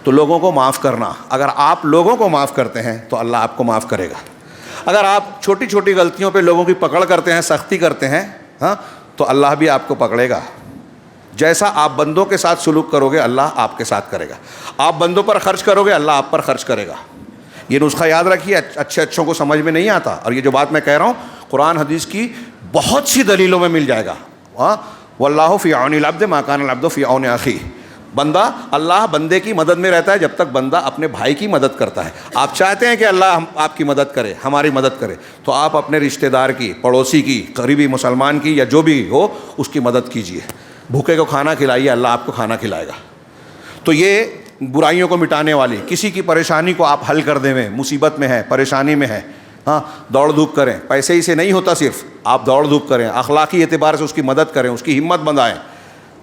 تو لوگوں کو معاف کرنا، اگر آپ لوگوں کو معاف کرتے ہیں تو اللہ آپ کو معاف کرے گا، اگر آپ چھوٹی چھوٹی غلطیوں پہ لوگوں کی پکڑ کرتے ہیں، سختی کرتے ہیں، ہاں، تو اللہ بھی آپ کو پکڑے گا۔ جیسا آپ بندوں کے ساتھ سلوک کرو گے اللہ آپ کے ساتھ کرے گا، آپ بندوں پر خرچ کرو گے اللہ آپ پر خرچ کرے گا۔ یہ نسخہ یاد رکھیے، اچھے اچھوں کو سمجھ میں نہیں آتا، اور یہ جو بات میں کہہ رہا ہوں قرآن حدیث کی بہت سی دلیلوں میں مل جائے گا، ہاں۔ واللہ فی عون العبد ما کان العبد فی عون اخیہ، بندہ اللہ بندے کی مدد میں رہتا ہے جب تک بندہ اپنے بھائی کی مدد کرتا ہے۔ آپ چاہتے ہیں کہ اللہ آپ کی مدد کرے، ہماری مدد کرے، تو آپ اپنے رشتہ دار کی، پڑوسی کی، قریبی مسلمان کی، یا جو بھی ہو اس کی مدد کیجیے، بھوکے کو کھانا کھلائیے، اللہ آپ کو کھانا کھلائے گا۔ تو یہ برائیوں کو مٹانے والی، کسی کی پریشانی کو آپ حل کر دیں، مصیبت میں ہے، پریشانی میں ہے، ہاں، دوڑ دھوپ کریں، پیسے ہی سے نہیں ہوتا، صرف آپ دوڑ دھوپ کریں، اخلاقی اعتبار سے اس کی مدد کریں، اس کی ہمت بندھائیں،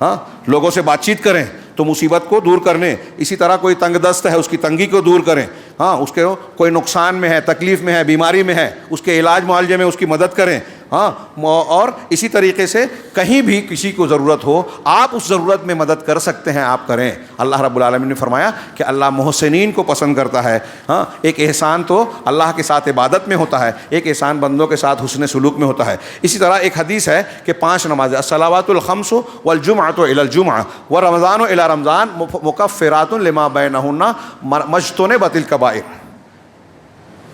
ہاں، لوگوں سے بات چیت کریں تو مصیبت کو دور کرنے، اسی طرح کوئی تنگ دست ہے اس کی تنگی کو دور کریں، ہاں، اس کے کوئی نقصان میں ہے، تکلیف میں ہے، بیماری میں ہے، اس کے علاج معالجے میں اس کی مدد کریں، ہاں۔ اور اسی طریقے سے کہیں بھی کسی کو ضرورت ہو، آپ اس ضرورت میں مدد کر سکتے ہیں، آپ کریں۔ اللہ رب العالمین نے فرمایا کہ اللہ محسنین کو پسند کرتا ہے، ہاں۔ ایک احسان تو اللہ کے ساتھ عبادت میں ہوتا ہے، ایک احسان بندوں کے ساتھ حسن سلوک میں ہوتا ہے۔ اسی طرح ایک حدیث ہے کہ 5 نمازیں، الصلوات الخمس والجمعۃ الی الجمعہ ورمضان الی رمضان مکفرات لما بینہن مجتنبت الکبائر،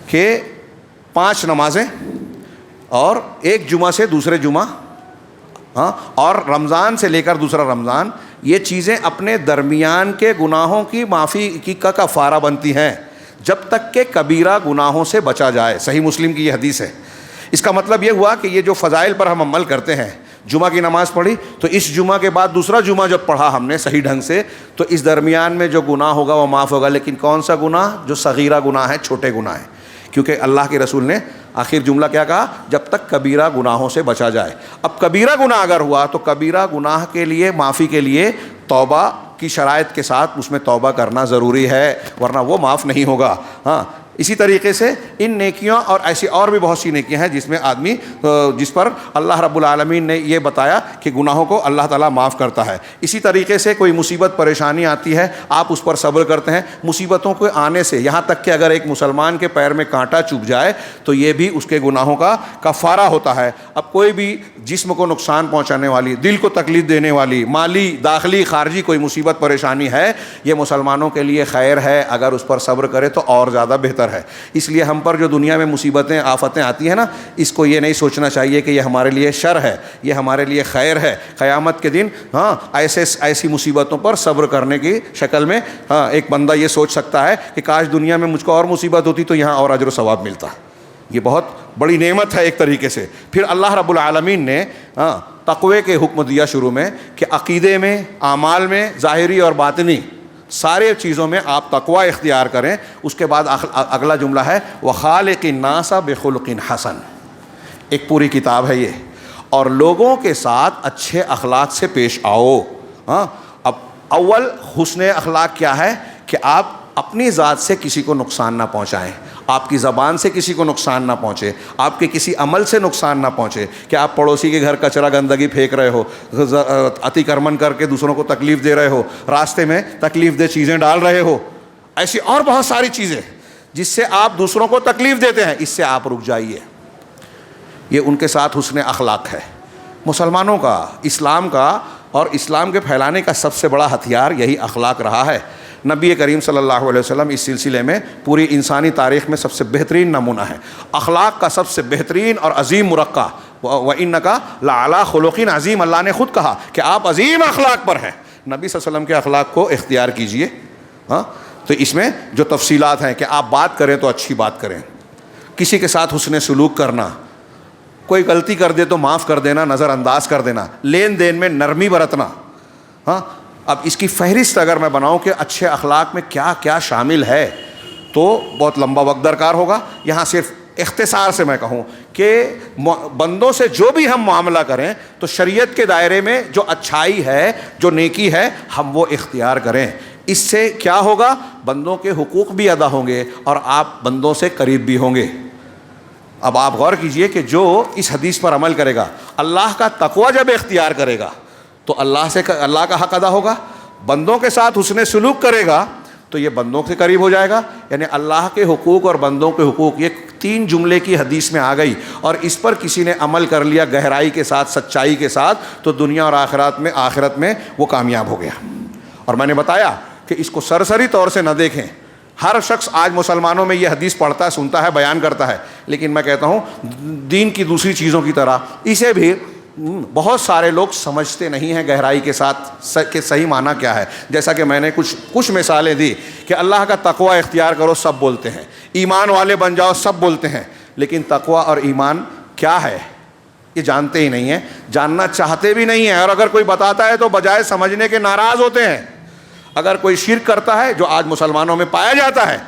کہ 5 نمازیں اور ایک جمعہ سے دوسرے جمعہ، ہاں، اور رمضان سے لے کر دوسرا رمضان، یہ چیزیں اپنے درمیان کے گناہوں کی معافی کی کا کفارہ بنتی ہیں جب تک کہ کبیرہ گناہوں سے بچا جائے۔ صحیح مسلم کی یہ حدیث ہے۔ اس کا مطلب یہ ہوا کہ یہ جو فضائل پر ہم عمل کرتے ہیں، جمعہ کی نماز پڑھی تو اس جمعہ کے بعد دوسرا جمعہ جب پڑھا ہم نے صحیح ڈھنگ سے، تو اس درمیان میں جو گناہ ہوگا وہ معاف ہوگا، لیکن کون سا گناہ؟ جو صغیرہ گناہ ہے، چھوٹے گناہ ہیں، کیونکہ اللہ کے رسول نے آخر جملہ کیا کہا؟ جب تک کبیرہ گناہوں سے بچا جائے۔ اب کبیرہ گناہ اگر ہوا تو کبیرہ گناہ کے لیے معافی کے لیے توبہ کی شرائط کے ساتھ اس میں توبہ کرنا ضروری ہے، ورنہ وہ معاف نہیں ہوگا، ہاں۔ اسی طریقے سے ان نیکیوں اور ایسی اور بھی بہت سی نیکیاں ہیں جس میں آدمی، جس پر اللہ رب العالمین نے یہ بتایا کہ گناہوں کو اللہ تعالیٰ معاف کرتا ہے۔ اسی طریقے سے کوئی مصیبت پریشانی آتی ہے، آپ اس پر صبر کرتے ہیں، مصیبتوں کو آنے سے، یہاں تک کہ اگر ایک مسلمان کے پیر میں کانٹا چبھ جائے تو یہ بھی اس کے گناہوں کا کفارہ ہوتا ہے۔ اب کوئی بھی جسم کو نقصان پہنچانے والی، دل کو تکلیف دینے والی، مالی، داخلی، خارجی کوئی مصیبت پریشانی ہے، یہ مسلمانوں کے لیے خیر ہے، اگر اس پر صبر کرے تو اور زیادہ بہتر ہے۔ اس لیے ہم پر جو دنیا میں مصیبتیں، آفتیں آتی ہیں نا، اس کو یہ نہیں سوچنا چاہیے کہ یہ ہمارے لیے شر ہے، یہ ہمارے لیے خیر ہے۔ قیامت کے دن، ہاں، ایسی مصیبتوں پر صبر کرنے کی شکل میں، ہاں، ایک بندہ یہ سوچ سکتا ہے کہ کاش دنیا میں مجھ کو اور مصیبت ہوتی تو یہاں اور اجر و ثواب ملتا۔ یہ بہت بڑی نعمت ہے ایک طریقے سے۔ پھر اللہ رب العالمین نے تقوی کے حکم دیا شروع میں کہ عقیدے میں، اعمال میں، ظاہری اور باطنی سارے چیزوں میں آپ تقوی اختیار کریں. اس کے بعد اگلا جملہ ہے وَخَالِقِ النَّاسَ بِخُلُقٍ حَسَن. ایک پوری کتاب ہے یہ. اور لوگوں کے ساتھ اچھے اخلاق سے پیش آؤ. ہاں، اب اول حسن اخلاق کیا ہے کہ آپ اپنی ذات سے کسی کو نقصان نہ پہنچائیں، آپ کی زبان سے کسی کو نقصان نہ پہنچے، آپ کے کسی عمل سے نقصان نہ پہنچے. کہ آپ پڑوسی کے گھر کچرا گندگی پھینک رہے ہو، اتی کرمن کر کے دوسروں کو تکلیف دے رہے ہو، راستے میں تکلیف دہ چیزیں ڈال رہے ہو، ایسی اور بہت ساری چیزیں جس سے آپ دوسروں کو تکلیف دیتے ہیں، اس سے آپ رک جائیے. یہ ان کے ساتھ حسن اخلاق ہے. مسلمانوں کا، اسلام کا اور اسلام کے پھیلانے کا سب سے بڑا ہتھیار یہی اخلاق رہا ہے. نبی کریم صلی اللہ علیہ وسلم اس سلسلے میں پوری انسانی تاریخ میں سب سے بہترین نمونہ ہے. اخلاق کا سب سے بہترین اور عظیم مرقع وَإِنَّكَ لَعَلَىٰ خُلُقٍ عَظِيمٍ. اللہ نے خود کہا کہ آپ عظیم اخلاق پر ہیں. نبی صلی اللہ علیہ وسلم کے اخلاق کو اختیار کیجئے. ہاں، تو اس میں جو تفصیلات ہیں کہ آپ بات کریں تو اچھی بات کریں، کسی کے ساتھ حسن سلوک کرنا، کوئی غلطی کر دے تو معاف کر دینا، نظر انداز کر دینا، لین دین میں نرمی برتنا. ہاں، اب اس کی فہرست اگر میں بناؤں کہ اچھے اخلاق میں کیا کیا شامل ہے تو بہت لمبا وقت درکار ہوگا. یہاں صرف اختصار سے میں کہوں کہ بندوں سے جو بھی ہم معاملہ کریں تو شریعت کے دائرے میں جو اچھائی ہے، جو نیکی ہے، ہم وہ اختیار کریں. اس سے کیا ہوگا؟ بندوں کے حقوق بھی ادا ہوں گے اور آپ بندوں سے قریب بھی ہوں گے. اب آپ غور کیجئے کہ جو اس حدیث پر عمل کرے گا، اللہ کا تقوی جب اختیار کرے گا تو اللہ کا حق ادا ہوگا. بندوں کے ساتھ حسن سلوک کرے گا تو یہ بندوں سے قریب ہو جائے گا. یعنی اللہ کے حقوق اور بندوں کے حقوق، یہ 3 جملے کی حدیث میں آ گئی اور اس پر کسی نے عمل کر لیا گہرائی کے ساتھ، سچائی کے ساتھ، تو دنیا اور آخرت میں وہ کامیاب ہو گیا. اور میں نے بتایا کہ اس کو سرسری طور سے نہ دیکھیں. ہر شخص آج مسلمانوں میں یہ حدیث پڑھتا ہے، سنتا ہے، بیان کرتا ہے، لیکن میں کہتا ہوں دین کی دوسری چیزوں کی طرح اسے بھی بہت سارے لوگ سمجھتے نہیں ہیں گہرائی کے ساتھ کہ صحیح معنی کیا ہے. جیسا کہ میں نے کچھ مثالیں دی کہ اللہ کا تقوی اختیار کرو سب بولتے ہیں، ایمان والے بن جاؤ سب بولتے ہیں، لیکن تقوی اور ایمان کیا ہے یہ جانتے ہی نہیں ہیں، جاننا چاہتے بھی نہیں ہیں. اور اگر کوئی بتاتا ہے تو بجائے سمجھنے کے ناراض ہوتے ہیں. اگر کوئی شرک کرتا ہے جو آج مسلمانوں میں پایا جاتا ہے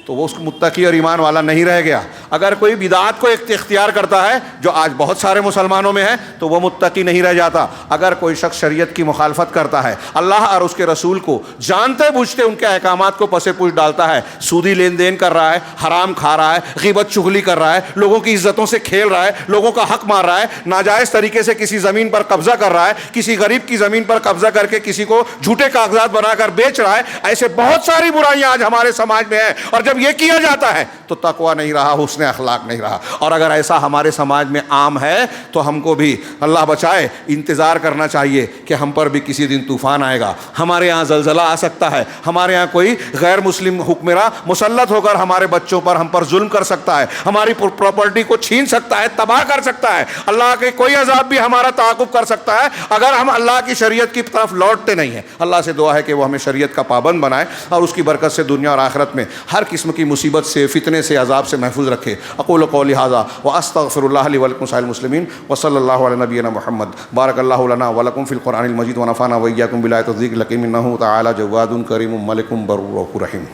تو وہ اس کو متقی اور ایمان والا نہیں رہ گیا. اگر کوئی بدعات کو اختیار کرتا ہے جو آج بہت سارے مسلمانوں میں ہے تو وہ متقی نہیں رہ جاتا. اگر کوئی شخص شریعت کی مخالفت کرتا ہے، اللہ اور اس کے رسول کو جانتے بوجھتے ان کے احکامات کو پس پوچھ ڈالتا ہے، سودی لین دین کر رہا ہے، حرام کھا رہا ہے، غیبت چغلی کر رہا ہے، لوگوں کی عزتوں سے کھیل رہا ہے، لوگوں کا حق مار رہا ہے، ناجائز طریقے سے کسی زمین پر قبضہ کر رہا ہے، کسی غریب کی زمین پر قبضہ کر کے کسی کو جھوٹے کاغذات بنا کر بیچ رہا ہے، ایسے بہت ساری برائیاں آج ہمارے سماج میں ہیں. اور جب یہ کیا جاتا ہے تو تقوی نہیں رہا، حسن اخلاق نہیں رہا. اور اگر ایسا ہمارے سماج میں عام ہے تو ہم کو بھی اللہ بچائے انتظار کرنا چاہیے کہ ہم پر بھی کسی دن طوفان آئے گا، ہمارے یہاں زلزلہ آ سکتا ہے، ہمارے یہاں کوئی غیر مسلم حکمراں مسلط ہو کر ہمارے بچوں پر، ہم پر ظلم کر سکتا ہے، ہماری پراپرٹی کو چھین سکتا ہے، تباہ کر سکتا ہے. اللہ کے کوئی عذاب بھی ہمارا تعاقب کر سکتا ہے اگر ہم اللہ کی شریعت کی طرف لوٹتے نہیں ہیں. اللہ سے دعا ہے کہ وہ ہمیں شریعت کا پابند بنائے اور اس کی برکت سے دنیا اور آخرت میں ہر قسم کی مصیبت سے، فتنے سے، عذاب سے محفوظ رکھے. اقول قولی ھذا واستغفر اللہ لی ولکم سائر المسلمین وصلی اللہ علی نبینا محمد. بارک اللہ لنا ولکم فی القرآن المجید ونفعنا وإیاکم بالآیات الذکر الحکیم انہ تعالی جواد کریم ملک بر رحیم.